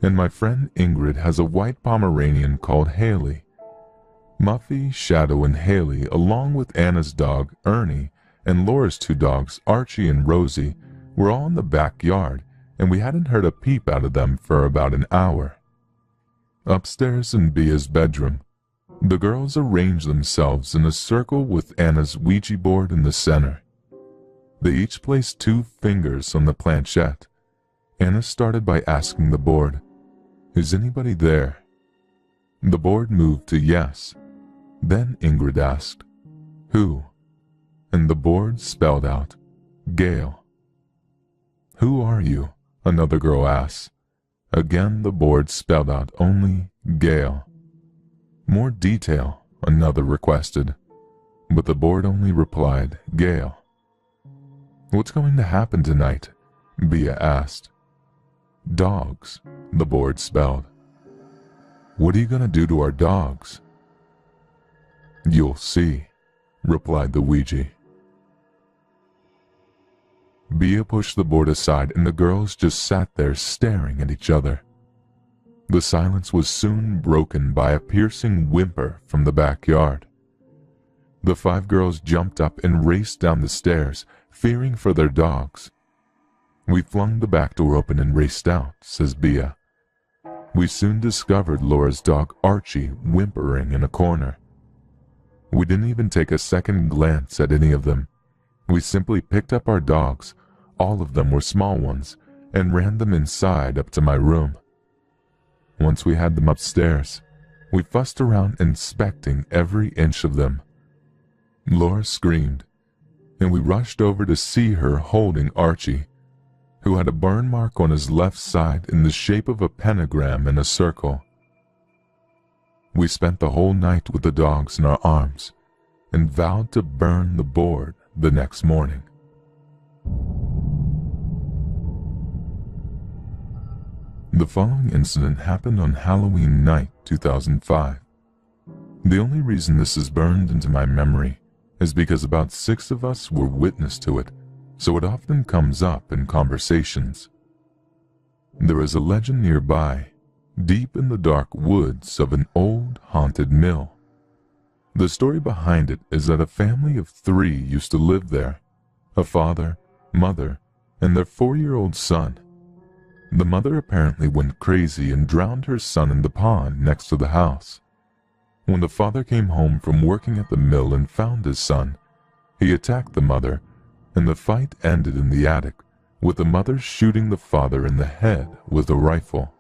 And my friend Ingrid has a white Pomeranian called Haley. Muffy, Shadow, and Haley, along with Anna's dog, Ernie, and Laura's 2 dogs, Archie and Rosie, were all in the backyard, and we hadn't heard a peep out of them for about an hour. Upstairs in Bea's bedroom, the girls arranged themselves in a circle with Anna's Ouija board in the center. They each placed 2 fingers on the planchette. Anna started by asking the board, "Is anybody there?" The board moved to yes. Then Ingrid asked, "Who?" And the board spelled out, "Gail." "Who are you?" another girl asked. Again the board spelled out only Gail. "More detail," another requested, but the board only replied, "Gail." "What's going to happen tonight?" Bea asked. "Dogs," the board spelled. "What are you going to do to our dogs?" "You'll see," replied the Ouija. Bea pushed the board aside and the girls just sat there staring at each other. The silence was soon broken by a piercing whimper from the backyard. The 5 girls jumped up and raced down the stairs, fearing for their dogs. "We flung the back door open and raced out," says Bea. "We soon discovered Laura's dog Archie whimpering in a corner. We didn't even take a second glance at any of them. We simply picked up our dogs, all of them were small ones, and ran them inside up to my room. Once we had them upstairs, we fussed around inspecting every inch of them. Laura screamed, and we rushed over to see her holding Archie, who had a burn mark on his left side in the shape of a pentagram in a circle. We spent the whole night with the dogs in our arms and vowed to burn the board the next morning. The following incident happened on Halloween night 2005. The only reason this is burned into my memory is because about 6 of us were witness to it, so it often comes up in conversations. There is a legend nearby, deep in the dark woods of an old haunted mill. The story behind it is that a family of 3 used to live there: a father, mother, and their 4-year-old son. The mother apparently went crazy and drowned her son in the pond next to the house. When the father came home from working at the mill and found his son, he attacked the mother, and the fight ended in the attic, with the mother shooting the father in the head with a rifle.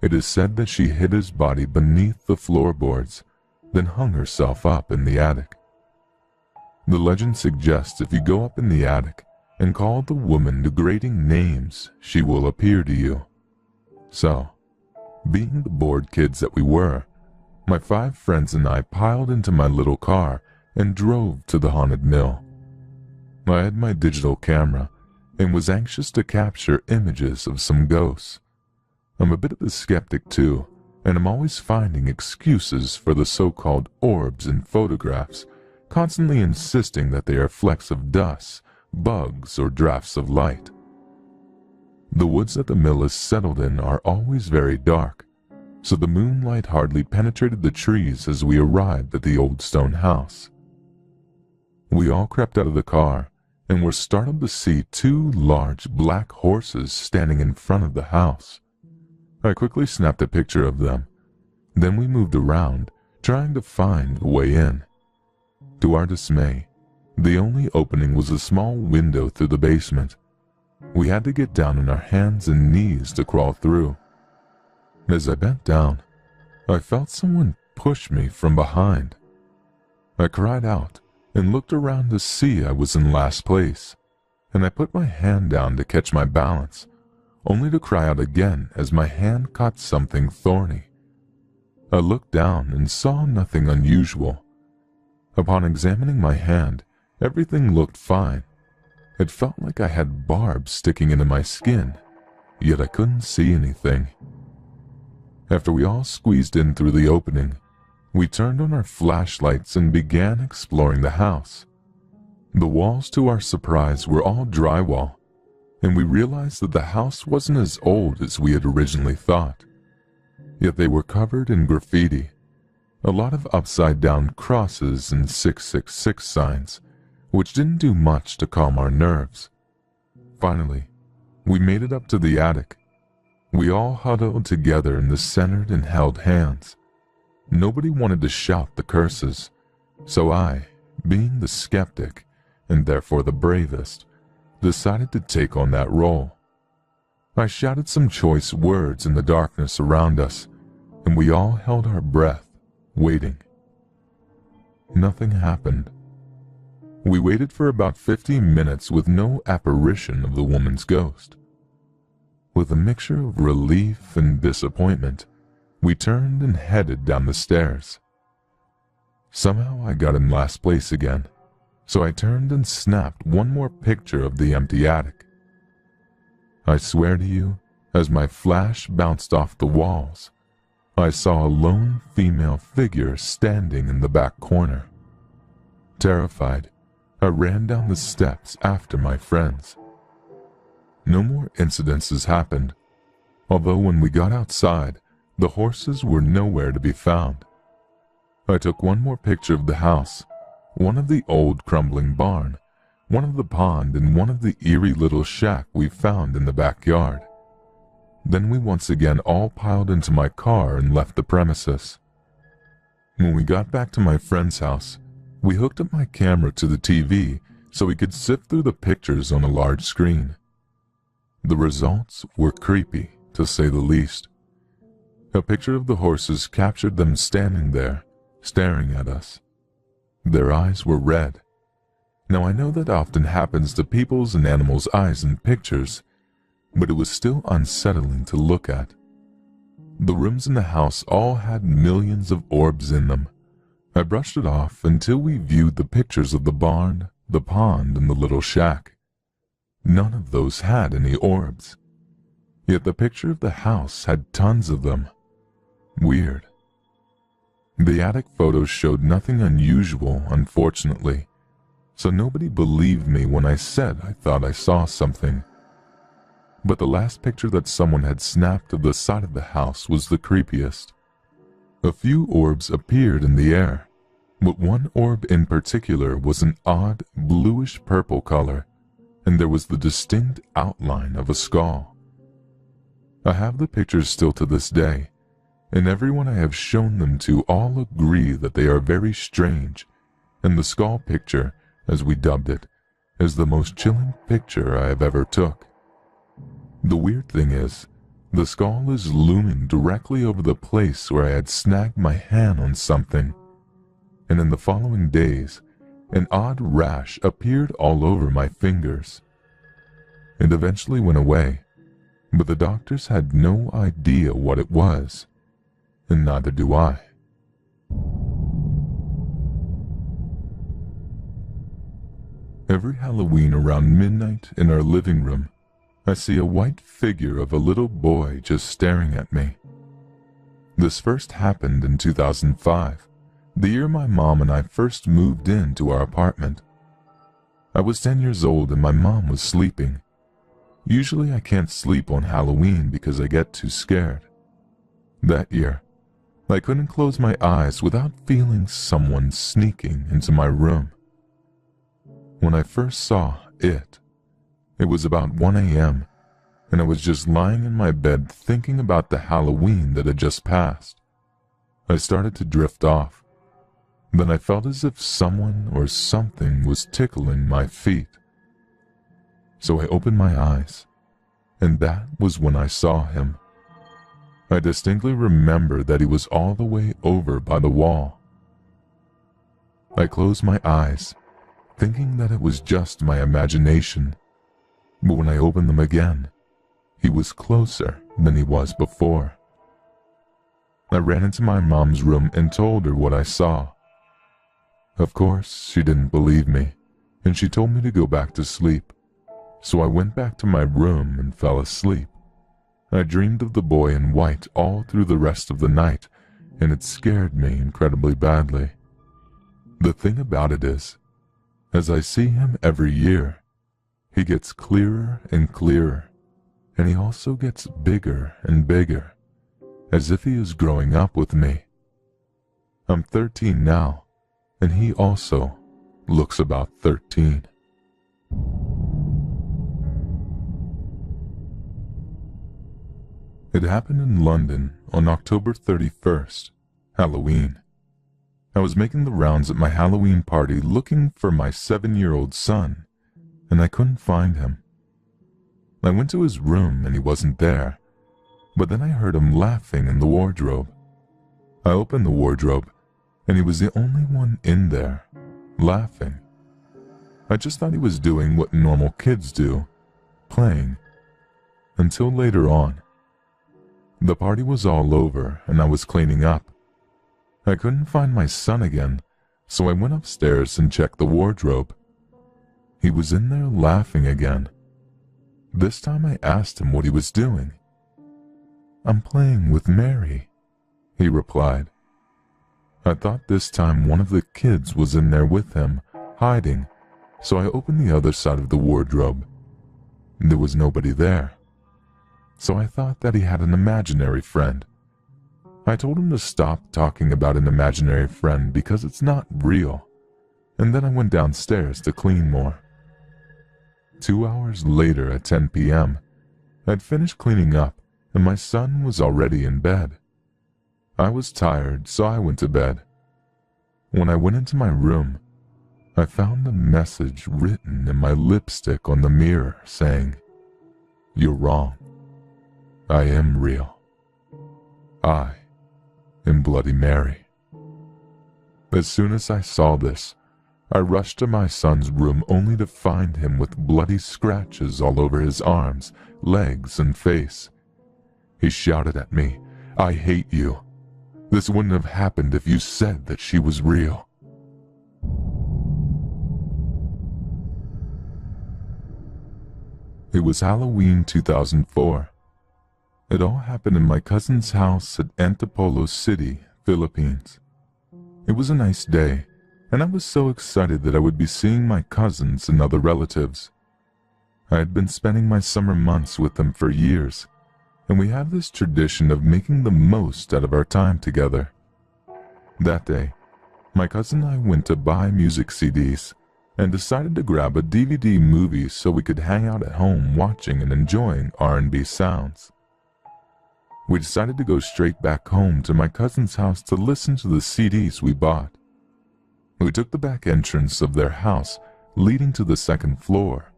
It is said that she hid his body beneath the floorboards, then hung herself up in the attic. The legend suggests if you go up in the attic and call the woman degrading names, she will appear to you. So, being the bored kids that we were, my 5 friends and I piled into my little car and drove to the haunted mill. I had my digital camera and was anxious to capture images of some ghosts. I'm a bit of a skeptic too, and I'm always finding excuses for the so-called orbs in photographs, constantly insisting that they are flecks of dust, bugs, or drafts of light. The woods that the mill is settled in are always very dark, so the moonlight hardly penetrated the trees as we arrived at the old stone house. We all crept out of the car and were startled to see 2 large black horses standing in front of the house. I quickly snapped a picture of them. Then we moved around, trying to find the way in. To our dismay, the only opening was a small window through the basement. We had to get down on our hands and knees to crawl through. As I bent down, I felt someone push me from behind. I cried out and looked around to see I was in last place, and I put my hand down to catch my balance, only to cry out again as my hand caught something thorny. I looked down and saw nothing unusual. Upon examining my hand, everything looked fine. It felt like I had barbs sticking into my skin, yet I couldn't see anything. After we all squeezed in through the opening, we turned on our flashlights and began exploring the house. The walls, to our surprise, were all drywall, and we realized that the house wasn't as old as we had originally thought. Yet they were covered in graffiti, a lot of upside-down crosses and 666 signs, which didn't do much to calm our nerves. Finally, we made it up to the attic. We all huddled together in the center and held hands. Nobody wanted to shout the curses, so I, being the skeptic, and therefore the bravest, decided to take on that role. I shouted some choice words in the darkness around us, and we all held our breath, waiting. Nothing happened. We waited for about 15 minutes with no apparition of the woman's ghost. With a mixture of relief and disappointment, we turned and headed down the stairs. Somehow I got in last place again, so I turned and snapped one more picture of the empty attic. I swear to you, as my flash bounced off the walls, I saw a lone female figure standing in the back corner. Terrified, I ran down the steps after my friends. No more incidences happened, although when we got outside, the horses were nowhere to be found. I took one more picture of the house, one of the old crumbling barn, one of the pond, and one of the eerie little shack we found in the backyard. Then we once again all piled into my car and left the premises. When we got back to my friend's house, we hooked up my camera to the TV so we could sift through the pictures on a large screen. The results were creepy, to say the least. A picture of the horses captured them standing there, staring at us. Their eyes were red. Now I know that often happens to people's and animals' eyes in pictures, but it was still unsettling to look at. The rooms in the house all had millions of orbs in them. I brushed it off until we viewed the pictures of the barn, the pond, and the little shack. None of those had any orbs. Yet the picture of the house had tons of them. Weird. The attic photos showed nothing unusual, unfortunately, so nobody believed me when I said I thought I saw something. But the last picture that someone had snapped of the side of the house was the creepiest. A few orbs appeared in the air, but one orb in particular was an odd bluish-purple color, and there was the distinct outline of a skull. I have the pictures still to this day, and everyone I have shown them to all agree that they are very strange, and the skull picture, as we dubbed it, is the most chilling picture I have ever took. The weird thing is, the skull is looming directly over the place where I had snagged my hand on something, and in the following days, an odd rash appeared all over my fingers. It eventually went away, but the doctors had no idea what it was, and neither do I. Every Halloween around midnight in our living room, I see a white figure of a little boy just staring at me. This first happened in 2005, the year my mom and I first moved into our apartment. I was 10 years old and my mom was sleeping. Usually I can't sleep on Halloween because I get too scared. That year, I couldn't close my eyes without feeling someone sneaking into my room. When I first saw it was about 1 a.m., and I was just lying in my bed thinking about the Halloween that had just passed. I started to drift off. Then I felt as if someone or something was tickling my feet. So I opened my eyes, and that was when I saw him. I distinctly remember that he was all the way over by the wall. I closed my eyes, thinking that it was just my imagination, but when I opened them again, he was closer than he was before. I ran into my mom's room and told her what I saw. Of course, she didn't believe me, and she told me to go back to sleep, so I went back to my room and fell asleep. I dreamed of the boy in white all through the rest of the night, and it scared me incredibly badly. The thing about it is, as I see him every year, he gets clearer and clearer, and he also gets bigger and bigger, as if he is growing up with me. I'm 13 now, and he also looks about 13. It happened in London on October 31st, Halloween. I was making the rounds at my Halloween party looking for my 7-year-old son, and I couldn't find him. I went to his room and he wasn't there, but then I heard him laughing in the wardrobe. I opened the wardrobe, and he was the only one in there, laughing. I just thought he was doing what normal kids do, playing, until later on. The party was all over and I was cleaning up. I couldn't find my son again, so I went upstairs and checked the wardrobe. He was in there laughing again. This time I asked him what he was doing. "I'm playing with Mary," he replied. I thought this time one of the kids was in there with him, hiding, so I opened the other side of the wardrobe. There was nobody there. So I thought that he had an imaginary friend. I told him to stop talking about an imaginary friend because it's not real, and then I went downstairs to clean more. 2 hours later at 10 p.m., I'd finished cleaning up and my son was already in bed. I was tired, so I went to bed. When I went into my room, I found a message written in my lipstick on the mirror saying, "You're wrong. I am real. I am Bloody Mary." As soon as I saw this, I rushed to my son's room only to find him with bloody scratches all over his arms, legs, and face. He shouted at me, "I hate you. This wouldn't have happened if you said that she was real." It was Halloween 2004. It all happened in my cousin's house at Antipolo City, Philippines. It was a nice day, and I was so excited that I would be seeing my cousins and other relatives. I had been spending my summer months with them for years, and we have this tradition of making the most out of our time together. That day, My cousin and I went to buy music CDs and decided to grab a DVD movie so we could hang out at home watching and enjoying R&B sounds. We decided to go straight back home to my cousin's house to listen to the CDs we bought. We took the back entrance of their house leading to the second floor,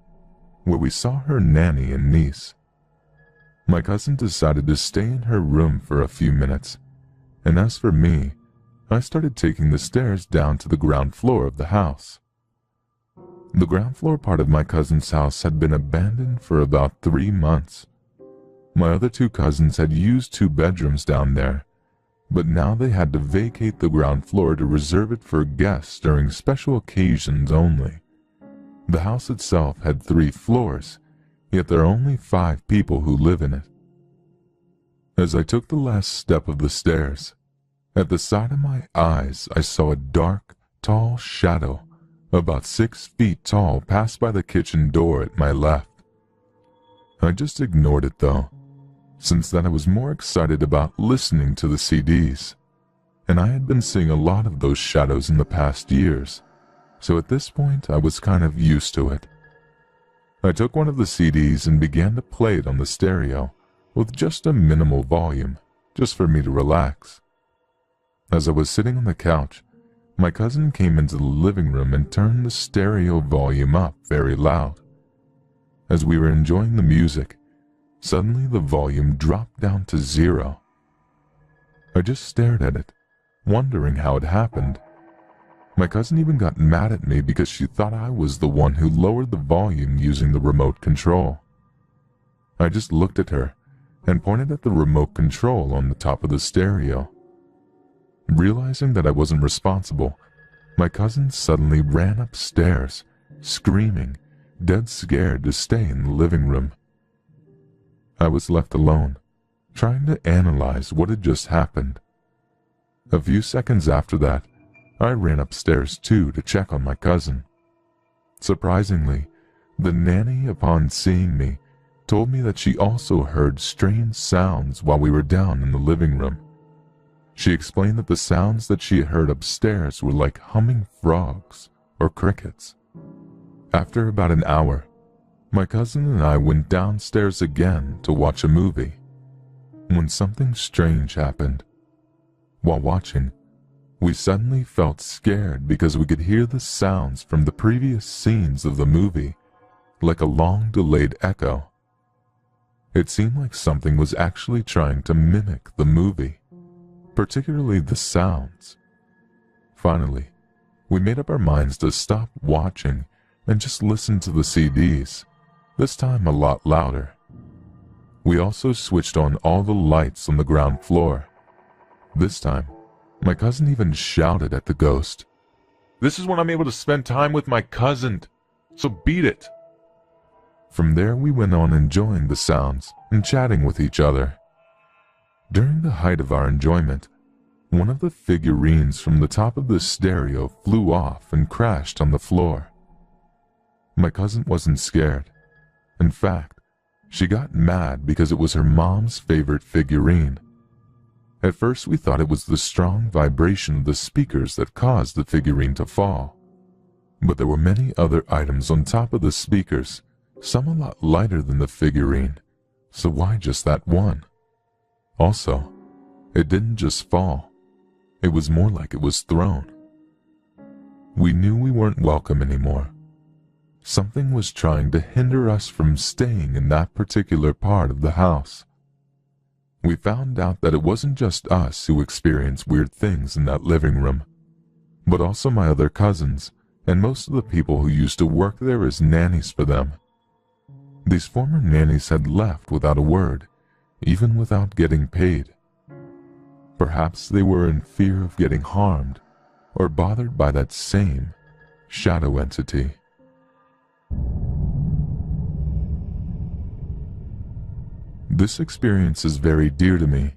where we saw her nanny and niece. My cousin decided to stay in her room for a few minutes, and as for me, I started taking the stairs down to the ground floor of the house. The ground floor part of my cousin's house had been abandoned for about 3 months. My other 2 cousins had used 2 bedrooms down there, but now they had to vacate the ground floor to reserve it for guests during special occasions only. The house itself had 3 floors, yet there are only 5 people who live in it. As I took the last step of the stairs, at the side of my eyes I saw a dark, tall shadow about 6 feet tall pass by the kitchen door at my left. I just ignored it though, since then I was more excited about listening to the CDs, and I had been seeing a lot of those shadows in the past years, so at this point I was kind of used to it. I took one of the CDs and began to play it on the stereo with just a minimal volume, just for me to relax. As I was sitting on the couch, my cousin came into the living room and turned the stereo volume up very loud. As we were enjoying the music, suddenly the volume dropped down to 0. I just stared at it, wondering how it happened. My cousin even got mad at me because she thought I was the one who lowered the volume using the remote control. I just looked at her and pointed at the remote control on the top of the stereo. Realizing that I wasn't responsible, my cousin suddenly ran upstairs, screaming, dead scared to stay in the living room. I was left alone, trying to analyze what had just happened. A few seconds after that, I ran upstairs too to check on my cousin. Surprisingly, the nanny, upon seeing me, told me that she also heard strange sounds while we were down in the living room. She explained that the sounds that she heard upstairs were like humming frogs or crickets. After about an hour, my cousin and I went downstairs again to watch a movie, when something strange happened. While watching, we suddenly felt scared because we could hear the sounds from the previous scenes of the movie, like a long-delayed echo. It seemed like something was actually trying to mimic the movie, particularly the sounds. Finally, we made up our minds to stop watching and just listen to the CDs, this time a lot louder. We also switched on all the lights on the ground floor. This time, my cousin even shouted at the ghost, "This is when I'm able to spend time with my cousin, so beat it." From there we went on enjoying the sounds and chatting with each other. During the height of our enjoyment, one of the figurines from the top of the stereo flew off and crashed on the floor. My cousin wasn't scared. In fact, she got mad because it was her mom's favorite figurine. At first we thought it was the strong vibration of the speakers that caused the figurine to fall. But there were many other items on top of the speakers, some a lot lighter than the figurine, so why just that one? Also, it didn't just fall. It was more like it was thrown. We knew we weren't welcome anymore. Something was trying to hinder us from staying in that particular part of the house. We found out that it wasn't just us who experienced weird things in that living room, but also my other cousins and most of the people who used to work there as nannies for them. These former nannies had left without a word, even without getting paid. Perhaps they were in fear of getting harmed or bothered by that same shadow entity. This experience is very dear to me,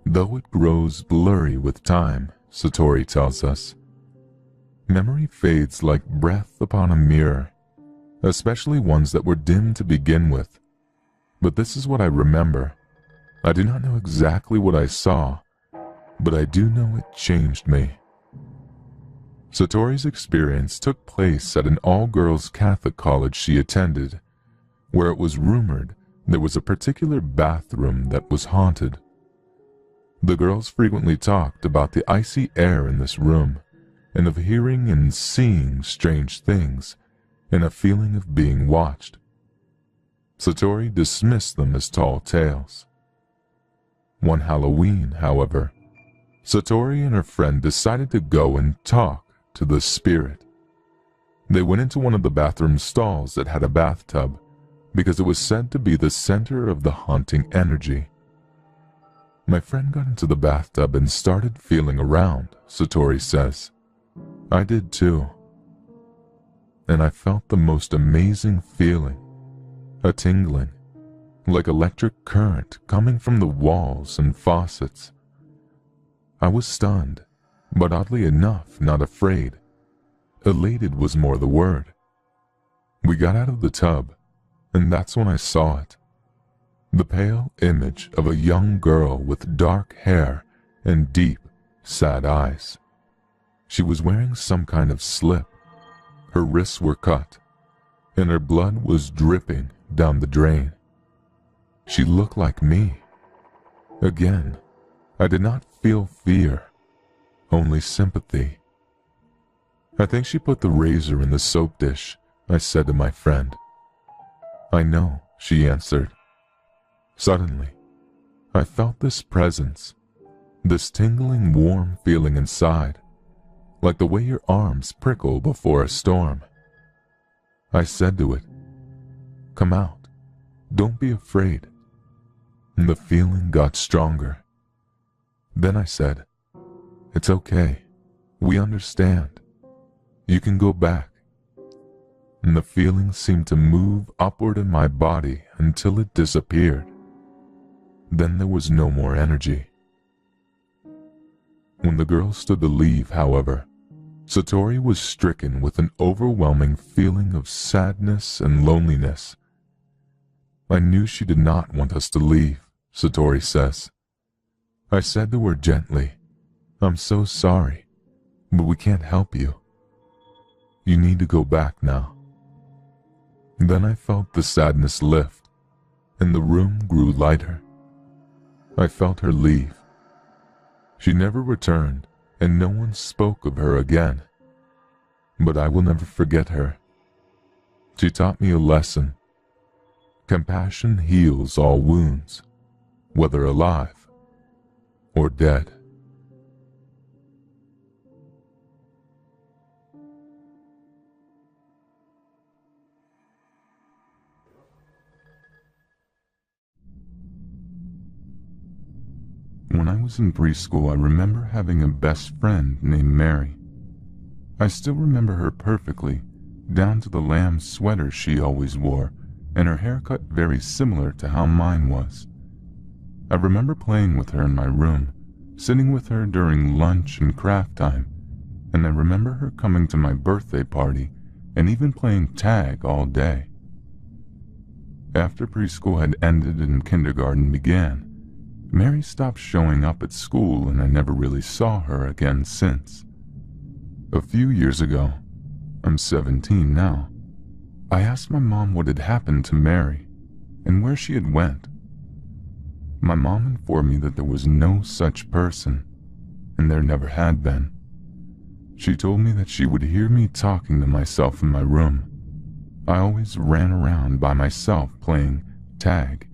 though it grows blurry with time, Satori tells us. Memory fades like breath upon a mirror, especially ones that were dim to begin with. But this is what I remember. I do not know exactly what I saw, but I do know it changed me. Satori's experience took place at an all-girls Catholic college she attended, where it was rumored there was a particular bathroom that was haunted. The girls frequently talked about the icy air in this room, and of hearing and seeing strange things, and a feeling of being watched. Satori dismissed them as tall tales. One Halloween, however, Satori and her friend decided to go and talk to the spirit. They went into one of the bathroom stalls that had a bathtub because it was said to be the center of the haunting energy. My friend got into the bathtub and started feeling around, Satori says. I did too. And I felt the most amazing feeling, a tingling, like electric current coming from the walls and faucets. I was stunned, but oddly enough, not afraid. Elated was more the word. We got out of the tub, and that's when I saw it. The pale image of a young girl with dark hair and deep, sad eyes. She was wearing some kind of slip. Her wrists were cut, and her blood was dripping down the drain. She looked like me. Again, I did not feel fear, only sympathy. I think she put the razor in the soap dish, I said to my friend. I know, she answered. Suddenly, I felt this presence, this tingling warm feeling inside, like the way your arms prickle before a storm. I said to it, "Come out, don't be afraid." And the feeling got stronger. Then I said, "It's okay, we understand. You can go back." And the feeling seemed to move upward in my body until it disappeared. Then there was no more energy. When the girl stood to leave, however, Satori was stricken with an overwhelming feeling of sadness and loneliness. I knew she did not want us to leave, Satori says. I said to her gently, "I'm so sorry, but we can't help you. You need to go back now." Then I felt the sadness lift, and the room grew lighter. I felt her leave. She never returned, and no one spoke of her again. But I will never forget her. She taught me a lesson. Compassion heals all wounds, whether alive or dead. When I was in preschool, I remember having a best friend named Mary. I still remember her perfectly, down to the lamb sweater she always wore, and her haircut very similar to how mine was. I remember playing with her in my room, sitting with her during lunch and craft time, and I remember her coming to my birthday party and even playing tag all day. After preschool had ended and kindergarten began, Mary stopped showing up at school and I never really saw her again since. A few years ago, I'm 17 now, I asked my mom what had happened to Mary and where she had went. My mom informed me that there was no such person, and there never had been. She told me that she would hear me talking to myself in my room. I always ran around by myself playing tag,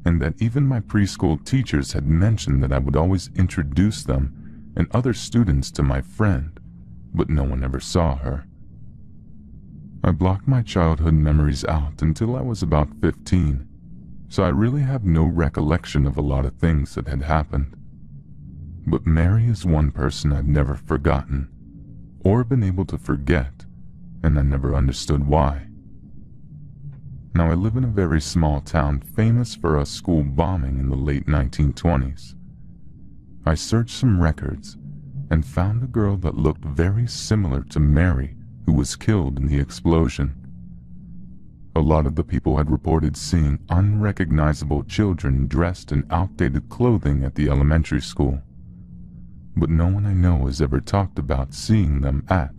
and that even my preschool teachers had mentioned that I would always introduce them and other students to my friend, but no one ever saw her. I blocked my childhood memories out until I was about 15, so I really have no recollection of a lot of things that had happened. But Mary is one person I've never forgotten, or been able to forget, and I never understood why. Now I live in a very small town famous for a school bombing in the late 1920s. I searched some records and found a girl that looked very similar to Mary who was killed in the explosion. A lot of the people had reported seeing unrecognizable children dressed in outdated clothing at the elementary school. but no one I know has ever talked about seeing them at,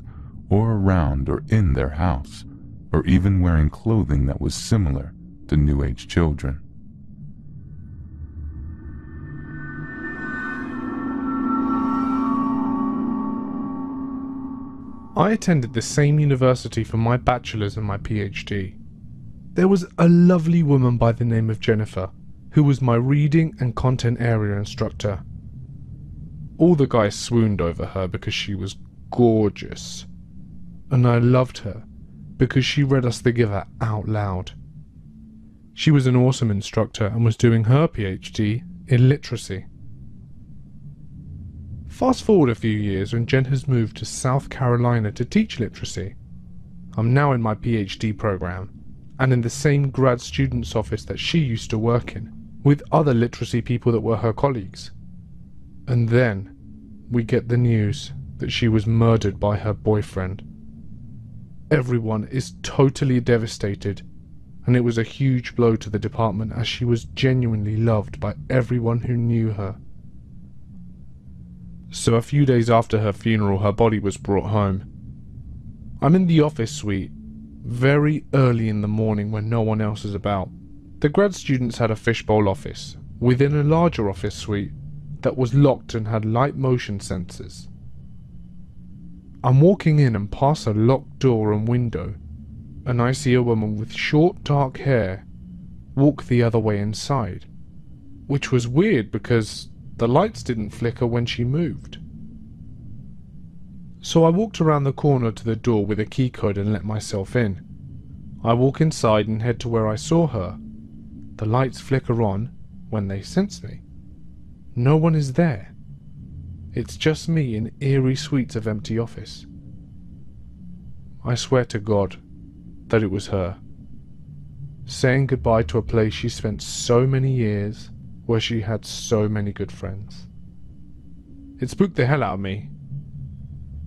or around, or in their house, or even wearing clothing that was similar to New Age children. I attended the same university for my bachelor's and my PhD. There was a lovely woman by the name of Jennifer, who was my reading and content area instructor. All the guys swooned over her because she was gorgeous, and I loved her because she read us the Giver out loud. She was an awesome instructor and was doing her PhD in literacy. Fast forward a few years and Jen has moved to South Carolina to teach literacy. I'm now in my PhD program and in the same grad student's office that she used to work in, with other literacy people that were her colleagues. And then we get the news that she was murdered by her boyfriend. Everyone is totally devastated, and it was a huge blow to the department as she was genuinely loved by everyone who knew her. So a few days after her funeral, her body was brought home. I'm in the office suite, very early in the morning when no one else is about. The grad students had a fishbowl office, within a larger office suite that was locked and had light motion sensors. I'm walking in and pass a locked door and window, and I see a woman with short dark hair walk the other way inside, which was weird because the lights didn't flicker when she moved. So I walked around the corner to the door with a key code and let myself in. I walk inside and head to where I saw her. The lights flicker on when they sense me. No one is there. It's just me in eerie suites of empty office. I swear to God that it was her, saying goodbye to a place she spent so many years, where she had so many good friends. It spooked the hell out of me,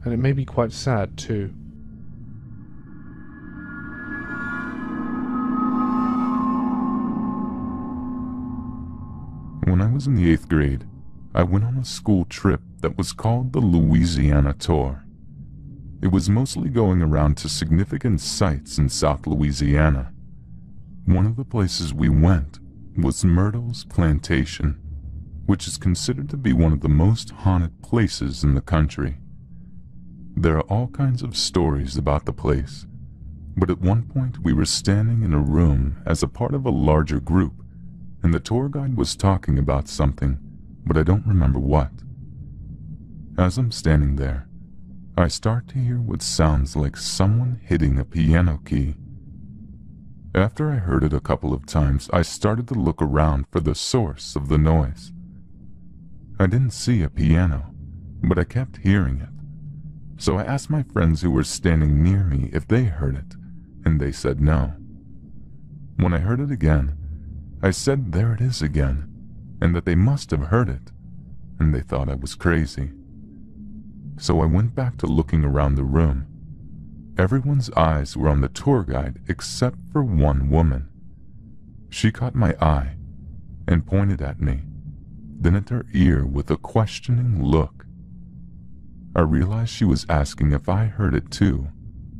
and it made me quite sad too. When I was in the 8th grade, I went on a school trip that was called the Louisiana Tour. It was mostly going around to significant sites in South Louisiana. One of the places we went was Myrtle's Plantation, which is considered to be one of the most haunted places in the country. There are all kinds of stories about the place, but at one point we were standing in a room as a part of a larger group, and the tour guide was talking about something, but I don't remember what. As I'm standing there, I start to hear what sounds like someone hitting a piano key. After I heard it a couple of times, I started to look around for the source of the noise. I didn't see a piano, but I kept hearing it. So I asked my friends who were standing near me if they heard it, and they said no. When I heard it again, I said there it is again, and that they must have heard it, and they thought I was crazy. So I went back to looking around the room. Everyone's eyes were on the tour guide except for one woman. She caught my eye and pointed at me, then at her ear with a questioning look. I realized she was asking if I heard it too,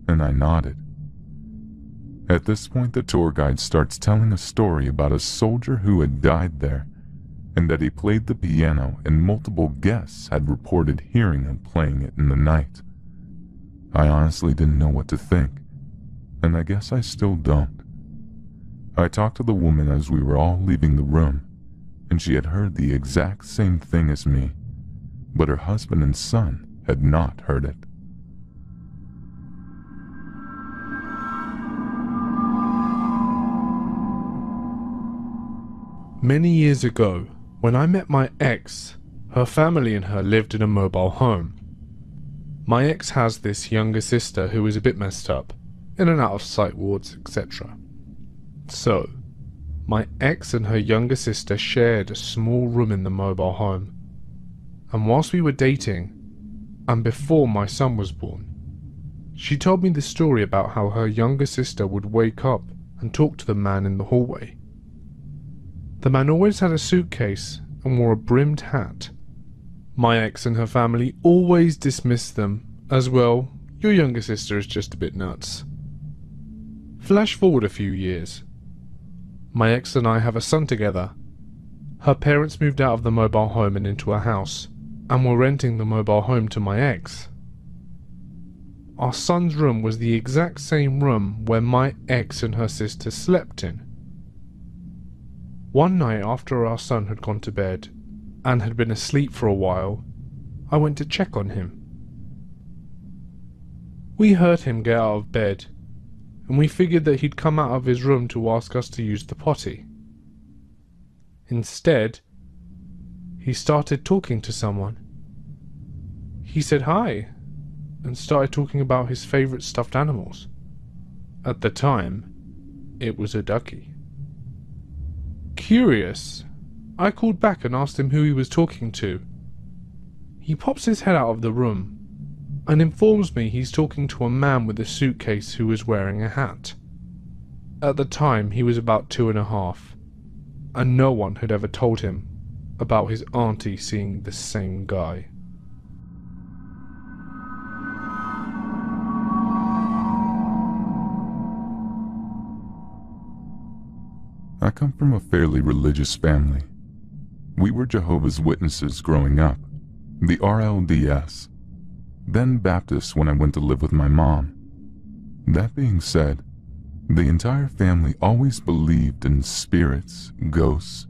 and I nodded. At this point, the tour guide starts telling a story about a soldier who had died there, and that he played the piano and multiple guests had reported hearing him playing it in the night. I honestly didn't know what to think, and I guess I still don't. I talked to the woman as we were all leaving the room, and she had heard the exact same thing as me, but her husband and son had not heard it. Many years ago, when I met my ex, her family and her lived in a mobile home. My ex has this younger sister who is a bit messed up, in and out of psych wards, etc. So, my ex and her younger sister shared a small room in the mobile home. And whilst we were dating, and before my son was born, she told me the story about how her younger sister would wake up and talk to the man in the hallway. The man always had a suitcase and wore a brimmed hat. My ex and her family always dismissed them as, well, your younger sister is just a bit nuts. Flash forward a few years. My ex and I have a son together. Her parents moved out of the mobile home and into a house, and were renting the mobile home to my ex. Our son's room was the exact same room where my ex and her sister slept in. One night after our son had gone to bed, and had been asleep for a while, I went to check on him. We heard him get out of bed, and we figured that he'd come out of his room to ask us to use the potty. Instead, he started talking to someone. He said hi, and started talking about his favourite stuffed animals. At the time, it was a ducky. Curious, I called back and asked him who he was talking to. He pops his head out of the room and informs me he's talking to a man with a suitcase who was wearing a hat. At the time, he was about 2.5, and no one had ever told him about his auntie seeing the same guy. I come from a fairly religious family. We were Jehovah's Witnesses growing up, the RLDS, then Baptist when I went to live with my mom. That being said, the entire family always believed in spirits, ghosts,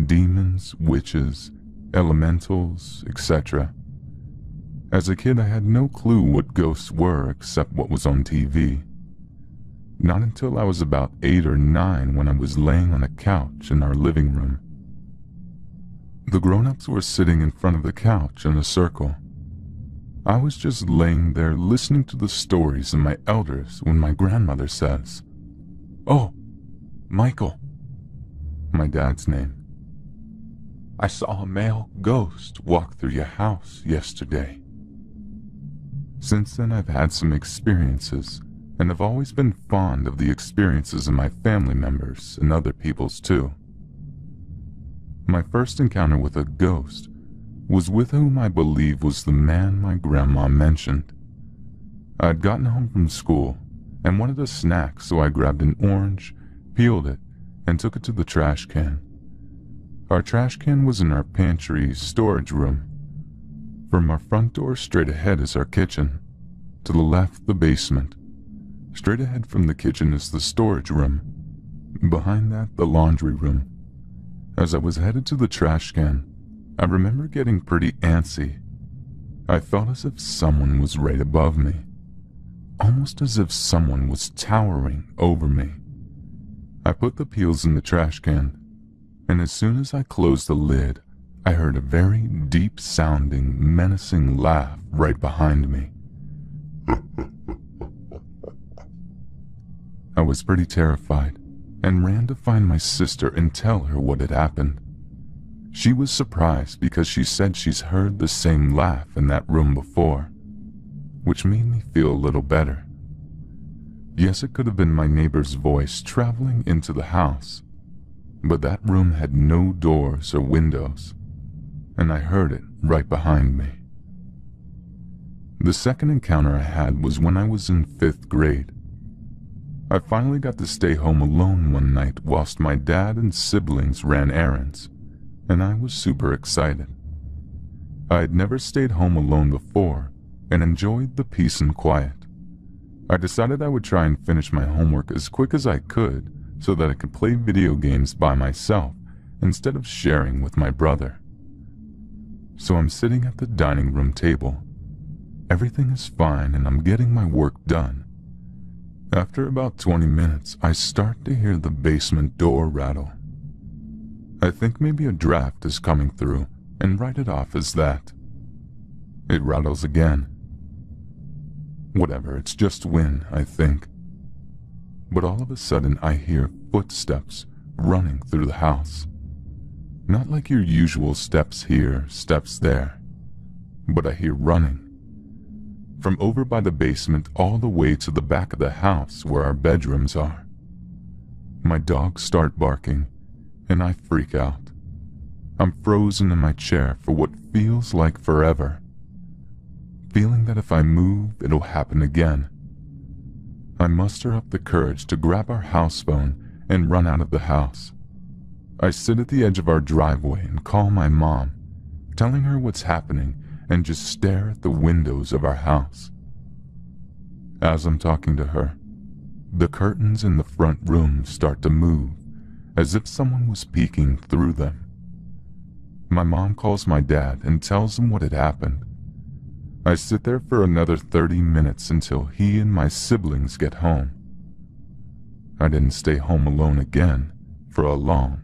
demons, witches, elementals, etc. As a kid, I had no clue what ghosts were except what was on TV. Not until I was about 8 or 9 when I was laying on a couch in our living room. The grown-ups were sitting in front of the couch in a circle. I was just laying there listening to the stories of my elders when my grandmother says, "Oh, Michael," my dad's name, "I saw a male ghost walk through your house yesterday." Since then I've had some experiences, and have always been fond of the experiences of my family members and other people's too. My first encounter with a ghost was with whom I believe was the man my grandma mentioned. I had gotten home from school and wanted a snack, so I grabbed an orange, peeled it, and took it to the trash can. Our trash can was in our pantry storage room. From our front door straight ahead is our kitchen. To the left, the basement. Straight ahead from the kitchen is the storage room. Behind that, the laundry room. As I was headed to the trash can, I remember getting pretty antsy. I felt as if someone was right above me, almost as if someone was towering over me. I put the peels in the trash can, and as soon as I closed the lid, I heard a very deep-sounding, menacing laugh right behind me. I was pretty terrified and ran to find my sister and tell her what had happened. She was surprised because she said she's heard the same laugh in that room before, which made me feel a little better. Yes, it could have been my neighbor's voice traveling into the house, but that room had no doors or windows, and I heard it right behind me. The second encounter I had was when I was in 5th grade. I finally got to stay home alone one night whilst my dad and siblings ran errands, and I was super excited. I had never stayed home alone before and enjoyed the peace and quiet. I decided I would try and finish my homework as quick as I could so that I could play video games by myself instead of sharing with my brother. So I'm sitting at the dining room table. Everything is fine and I'm getting my work done. After about 20 minutes, I start to hear the basement door rattle. I think maybe a draft is coming through and write it off as that. It rattles again. Whatever, it's just wind, I think. But all of a sudden I hear footsteps running through the house. Not like your usual steps here, steps there, but I hear running. From over by the basement all the way to the back of the house where our bedrooms are. My dogs start barking, and I freak out. I'm frozen in my chair for what feels like forever, feeling that if I move, it'll happen again. I muster up the courage to grab our house phone and run out of the house. I sit at the edge of our driveway and call my mom, telling her what's happening, and just stare at the windows of our house. As I'm talking to her, the curtains in the front room start to move, as if someone was peeking through them. My mom calls my dad and tells him what had happened. I sit there for another 30 minutes until he and my siblings get home. I didn't stay home alone again for a long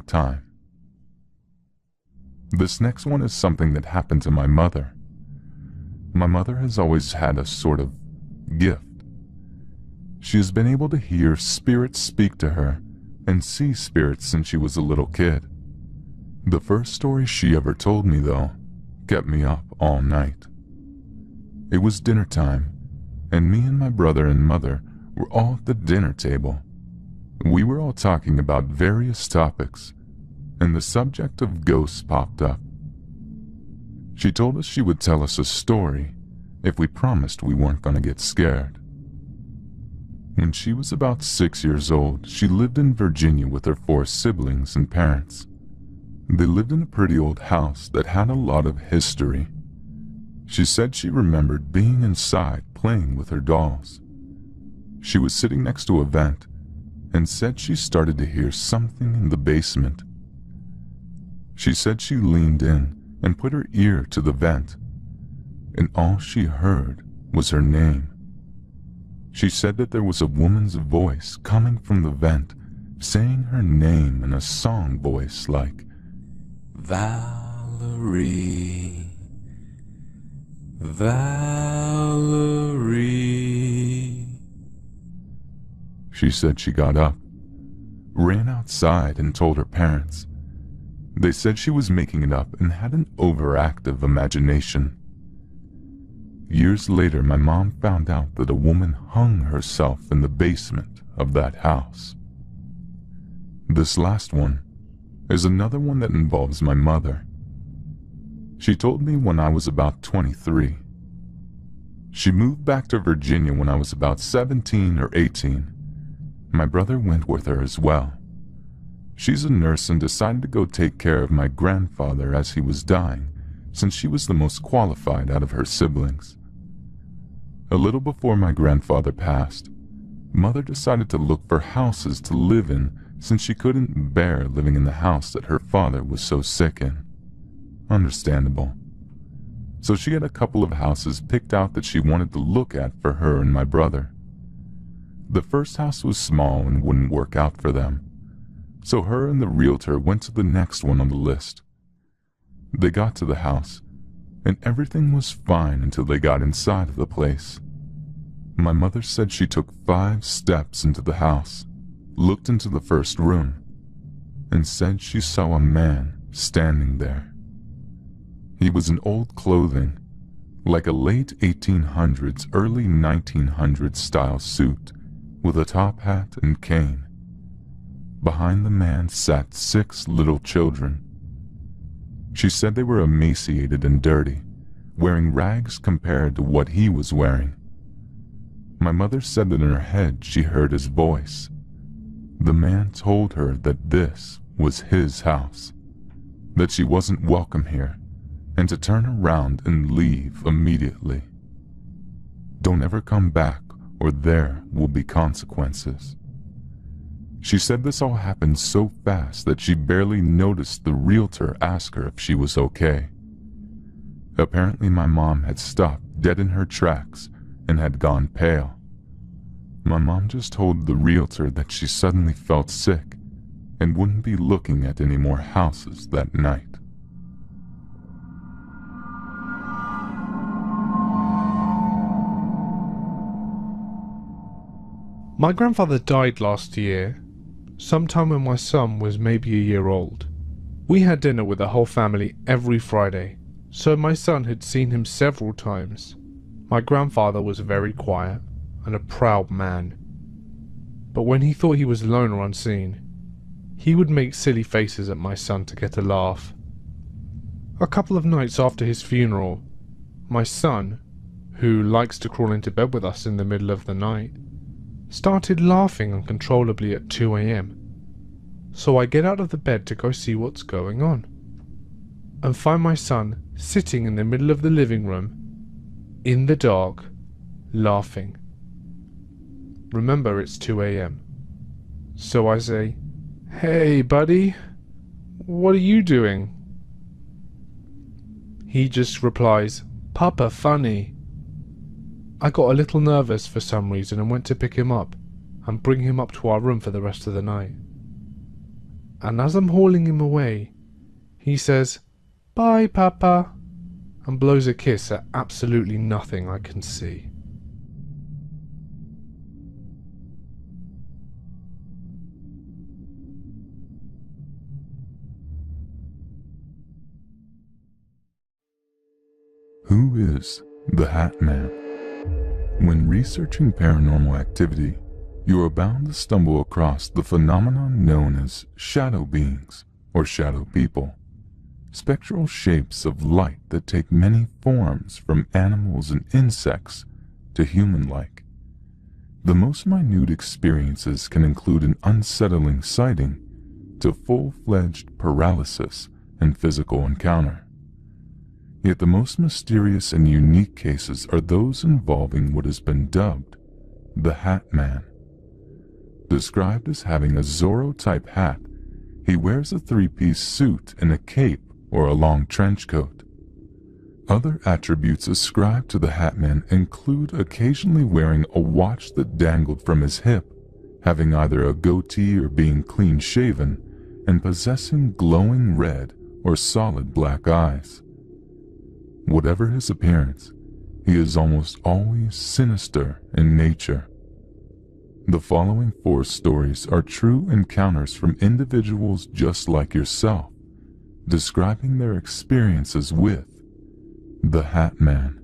time. This next one is something that happened to my mother. My mother has always had a sort of gift. She has been able to hear spirits speak to her and see spirits since she was a little kid. The first story she ever told me, though, kept me up all night. It was dinner time, and me and my brother and mother were all at the dinner table. We were all talking about various topics, and the subject of ghosts popped up. She told us she would tell us a story if we promised we weren't going to get scared. When she was about 6 years old, she lived in Virginia with her 4 siblings and parents. They lived in a pretty old house that had a lot of history. She said she remembered being inside playing with her dolls. She was sitting next to a vent and said she started to hear something in the basement. She said she leaned in and put her ear to the vent, and all she heard was her name. She said that there was a woman's voice coming from the vent, saying her name in a song voice like, "Valerie, Valerie." She said she got up, ran outside, and told her parents. They said she was making it up and had an overactive imagination. Years later, my mom found out that a woman hung herself in the basement of that house. This last one is another one that involves my mother. She told me when I was about 23. She moved back to Virginia when I was about 17 or 18. My brother went with her as well. She's a nurse and decided to go take care of my grandfather as he was dying, since she was the most qualified out of her siblings. A little before my grandfather passed, Mother decided to look for houses to live in since she couldn't bear living in the house that her father was so sick in. Understandable. So she had a couple of houses picked out that she wanted to look at for her and my brother. The first house was small and wouldn't work out for them, so her and the realtor went to the next one on the list. They got to the house, and everything was fine until they got inside of the place. My mother said she took 5 steps into the house, looked into the first room, and said she saw a man standing there. He was in old clothing, like a late 1800s, early 1900s style suit, with a top hat and cane. Behind the man sat 6 little children. She said they were emaciated and dirty, wearing rags compared to what he was wearing. My mother said that in her head she heard his voice. The man told her that this was his house, that she wasn't welcome here, and to turn around and leave immediately. Don't ever come back or there will be consequences. She said this all happened so fast that she barely noticed the realtor ask her if she was okay. Apparently my mom had stopped dead in her tracks and had gone pale. My mom just told the realtor that she suddenly felt sick and wouldn't be looking at any more houses that night. My grandfather died last year, sometime when my son was maybe a year old. We had dinner with the whole family every Friday, so my son had seen him several times. My grandfather was very quiet and a proud man. But when he thought he was alone or unseen, he would make silly faces at my son to get a laugh. A couple of nights after his funeral, my son, who likes to crawl into bed with us in the middle of the night, started laughing uncontrollably at 2 a.m. So I get out of the bed to go see what's going on, and find my son sitting in the middle of the living room, in the dark, laughing. Remember, it's 2 a.m. So I say, "Hey, buddy, what are you doing?" He just replies, "Papa, funny." I got a little nervous for some reason and went to pick him up and bring him up to our room for the rest of the night. And as I'm hauling him away, he says, "Bye, Papa," and blows a kiss at absolutely nothing I can see. Who is the Hat Man? When researching paranormal activity, you are bound to stumble across the phenomenon known as shadow beings or shadow people, spectral shapes of light that take many forms from animals and insects to human-like. The most minute experiences can include an unsettling sighting to full-fledged paralysis and physical encounter. Yet the most mysterious and unique cases are those involving what has been dubbed the Hat Man. Described as having a Zorro-type hat, he wears a three-piece suit and a cape or a long trench coat. Other attributes ascribed to the Hat Man include occasionally wearing a watch that dangled from his hip, having either a goatee or being clean-shaven, and possessing glowing red or solid black eyes. Whatever his appearance, he is almost always sinister in nature. The following 4 stories are true encounters from individuals just like yourself, describing their experiences with the Hat Man.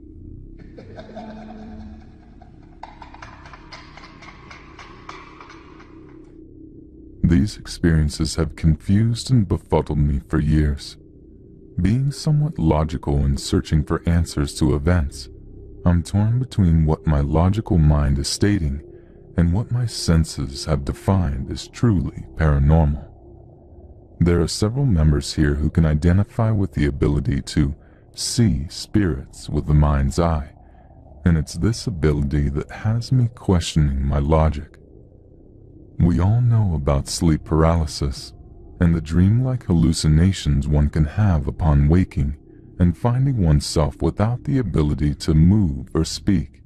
These experiences have confused and befuddled me for years. Being somewhat logical and searching for answers to events, I'm torn between what my logical mind is stating and what my senses have defined as truly paranormal. There are several members here who can identify with the ability to see spirits with the mind's eye, and it's this ability that has me questioning my logic. We all know about sleep paralysis and the dreamlike hallucinations one can have upon waking and finding oneself without the ability to move or speak.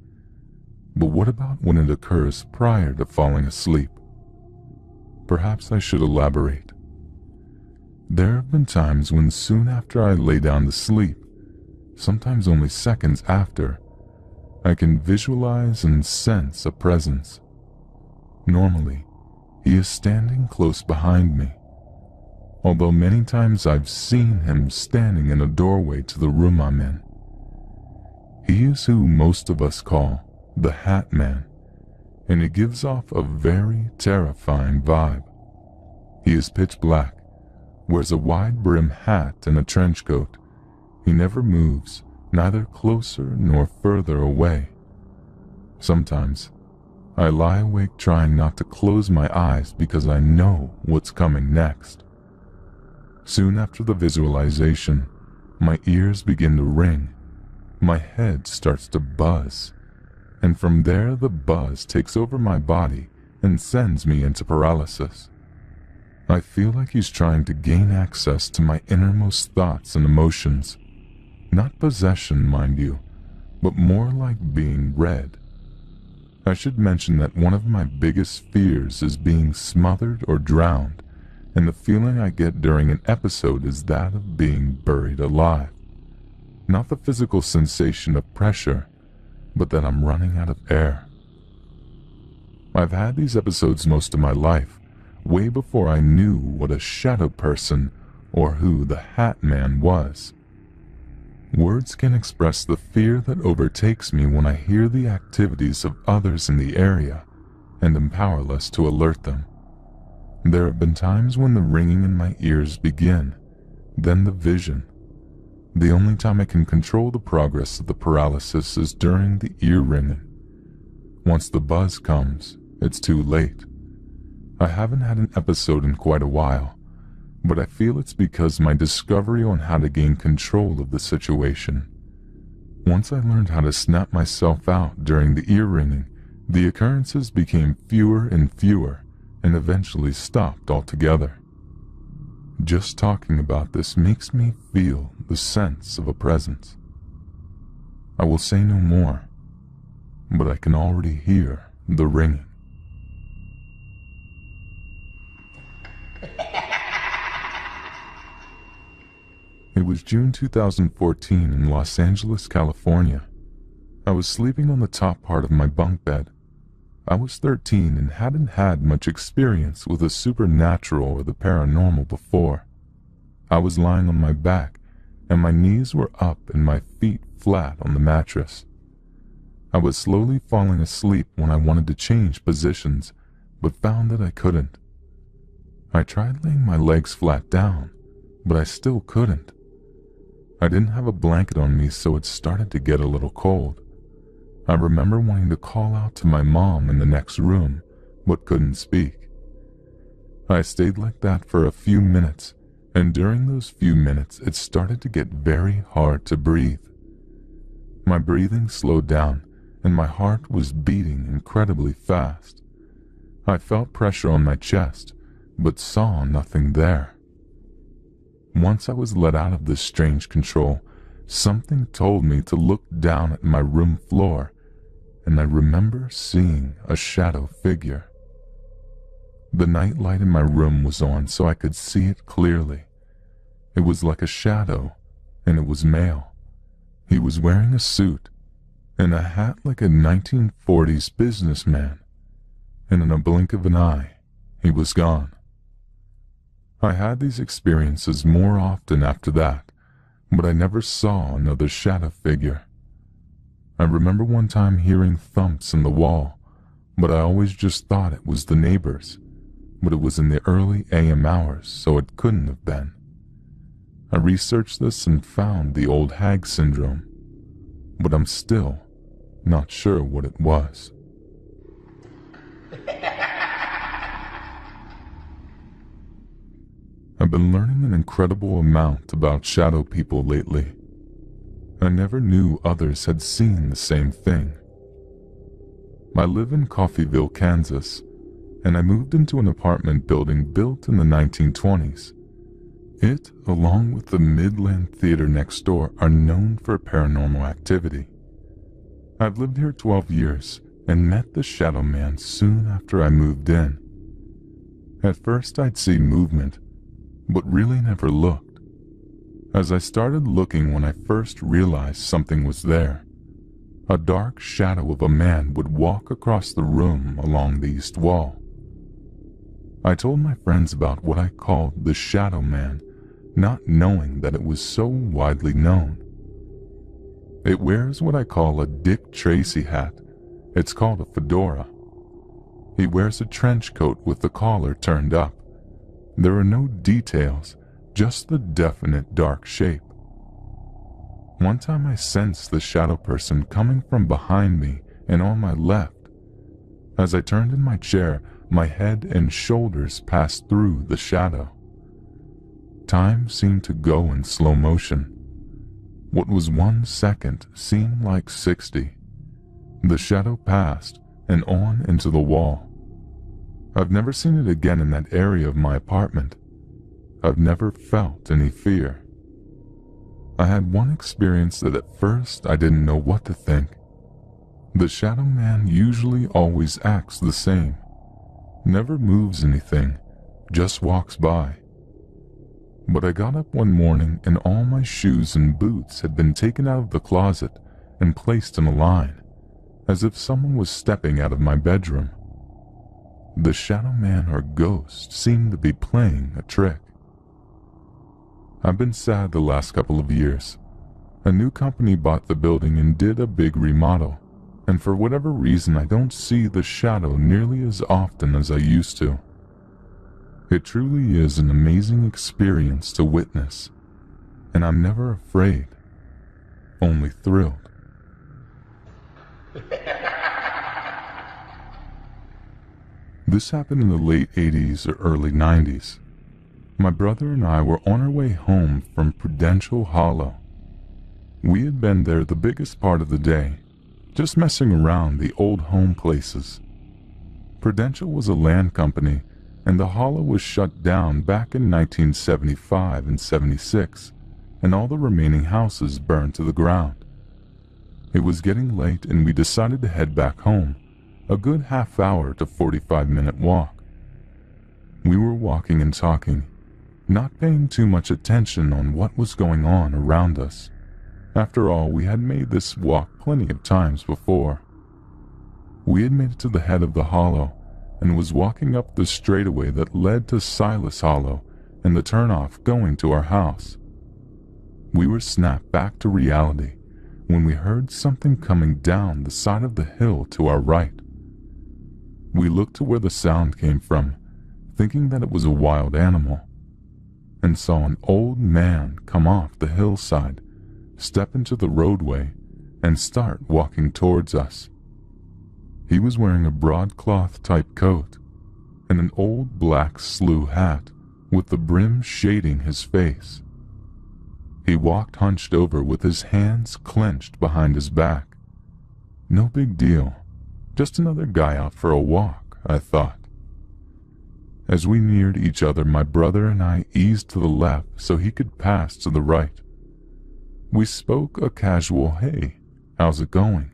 But what about when it occurs prior to falling asleep? Perhaps I should elaborate. There have been times when soon after I lay down to sleep, sometimes only seconds after, I can visualize and sense a presence. Normally, he is standing close behind me, although many times I've seen him standing in a doorway to the room I'm in. He is who most of us call the Hat Man, and he gives off a very terrifying vibe. He is pitch black, wears a wide-brim hat and a trench coat. He never moves, neither closer nor further away. Sometimes, I lie awake trying not to close my eyes because I know what's coming next. Soon after the visualization, my ears begin to ring, my head starts to buzz, and from there the buzz takes over my body and sends me into paralysis. I feel like he's trying to gain access to my innermost thoughts and emotions. Not possession, mind you, but more like being read. I should mention that one of my biggest fears is being smothered or drowned, and the feeling I get during an episode is that of being buried alive. Not the physical sensation of pressure, but that I'm running out of air. I've had these episodes most of my life, way before I knew what a shadow person or who the Hat Man was. Words can express the fear that overtakes me when I hear the activities of others in the area and am powerless to alert them. There have been times when the ringing in my ears begin, then the vision. The only time I can control the progress of the paralysis is during the ear ringing. Once the buzz comes, it's too late. I haven't had an episode in quite a while, but I feel it's because my discovery on how to gain control of the situation. Once I learned how to snap myself out during the ear ringing, the occurrences became fewer and fewer and eventually stopped altogether. Just talking about this makes me feel the sense of a presence. I will say no more, but I can already hear the ringing. It was June 2014 in Los Angeles, California. I was sleeping on the top part of my bunk bed. I was 13 and hadn't had much experience with the supernatural or the paranormal before. I was lying on my back, and my knees were up and my feet flat on the mattress. I was slowly falling asleep when I wanted to change positions, but found that I couldn't. I tried laying my legs flat down, but I still couldn't. I didn't have a blanket on me, so it started to get a little cold. I remember wanting to call out to my mom in the next room, but couldn't speak. I stayed like that for a few minutes, and during those few minutes it started to get very hard to breathe. My breathing slowed down, and my heart was beating incredibly fast. I felt pressure on my chest, but saw nothing there. Once I was let out of this strange control, something told me to look down at my room floor, and I remember seeing a shadow figure. The night light in my room was on so I could see it clearly. It was like a shadow, and it was male. He was wearing a suit and a hat like a 1940s businessman, and in a blink of an eye, he was gone. I had these experiences more often after that, but I never saw another shadow figure. I remember one time hearing thumps in the wall, but I always just thought it was the neighbors, but it was in the early AM hours, so it couldn't have been. I researched this and found the old hag syndrome, but I'm still not sure what it was. I've been learning an incredible amount about shadow people lately. I never knew others had seen the same thing. I live in Coffeyville, Kansas, and I moved into an apartment building built in the 1920s. It, along with the Midland Theater next door, are known for paranormal activity. I've lived here 12 years and met the Shadow Man soon after I moved in. At first I'd see movement, but really never looked. As I started looking when I first realized something was there, a dark shadow of a man would walk across the room along the east wall. I told my friends about what I called the Shadow Man, not knowing that it was so widely known. It wears what I call a Dick Tracy hat. It's called a fedora. He wears a trench coat with the collar turned up. There are no details, just the definite dark shape. One time I sensed the shadow person coming from behind me and on my left. As I turned in my chair, my head and shoulders passed through the shadow. Time seemed to go in slow motion. What was 1 second seemed like 60. The shadow passed and on into the wall. I've never seen it again in that area of my apartment. I've never felt any fear. I had one experience that at first I didn't know what to think. The Shadow Man usually always acts the same. Never moves anything, just walks by. But I got up one morning and all my shoes and boots had been taken out of the closet and placed in a line, as if someone was stepping out of my bedroom. The Shadow Man or ghost seemed to be playing a trick. I've been sad the last couple of years. A new company bought the building and did a big remodel, and for whatever reason I don't see the shadow nearly as often as I used to. It truly is an amazing experience to witness, and I'm never afraid, only thrilled. This happened in the late 80s or early 90s. My brother and I were on our way home from Prudential Hollow. We had been there the biggest part of the day, just messing around the old home places. Prudential was a land company, and the hollow was shut down back in 1975 and 76, and all the remaining houses burned to the ground. It was getting late and we decided to head back home, a good half-hour to 45-minute walk. We were walking and talking, not paying too much attention on what was going on around us. After all, we had made this walk plenty of times before. We had made it to the head of the hollow and was walking up the straightaway that led to Silas Hollow and the turnoff going to our house. We were snapped back to reality when we heard something coming down the side of the hill to our right. We looked to where the sound came from, thinking that it was a wild animal, and saw an old man come off the hillside, step into the roadway, and start walking towards us. He was wearing a broadcloth type coat and an old black slew hat with the brim shading his face. He walked hunched over with his hands clenched behind his back. No big deal. Just another guy out for a walk, I thought. As we neared each other, my brother and I eased to the left so he could pass to the right. We spoke a casual, "Hey, how's it going?"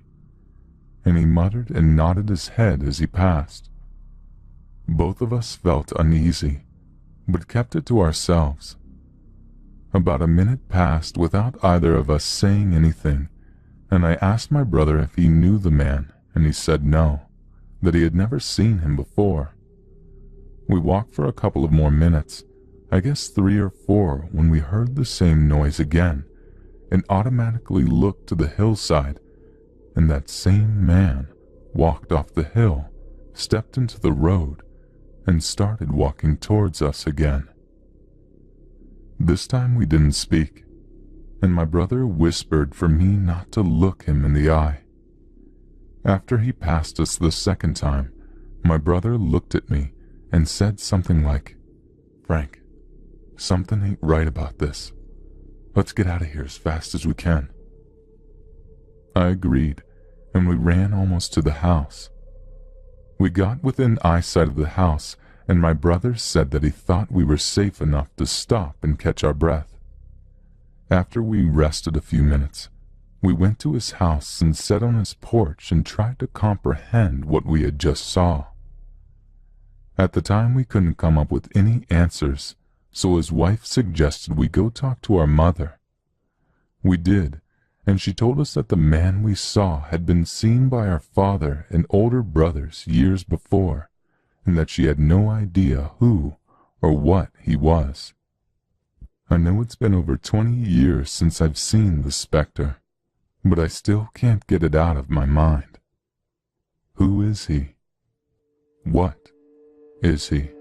And he muttered and nodded his head as he passed. Both of us felt uneasy, but kept it to ourselves. About a minute passed without either of us saying anything, and I asked my brother if he knew the man, and he said no, that he had never seen him before. We walked for a couple of more minutes, I guess 3 or 4, when we heard the same noise again, and automatically looked to the hillside, and that same man walked off the hill, stepped into the road, and started walking towards us again. This time we didn't speak, and my brother whispered for me not to look him in the eye. After he passed us the second time, my brother looked at me and said something like, "Frank, something ain't right about this. Let's get out of here as fast as we can." I agreed, and we ran almost to the house. We got within eyesight of the house, and my brother said that he thought we were safe enough to stop and catch our breath. After we rested a few minutes, we went to his house and sat on his porch and tried to comprehend what we had just saw. At the time, we couldn't come up with any answers, so his wife suggested we go talk to our mother. We did, and she told us that the man we saw had been seen by our father and older brothers years before, and that she had no idea who or what he was. I know it's been over 20 years since I've seen the specter, but I still can't get it out of my mind. Who is he? What is he?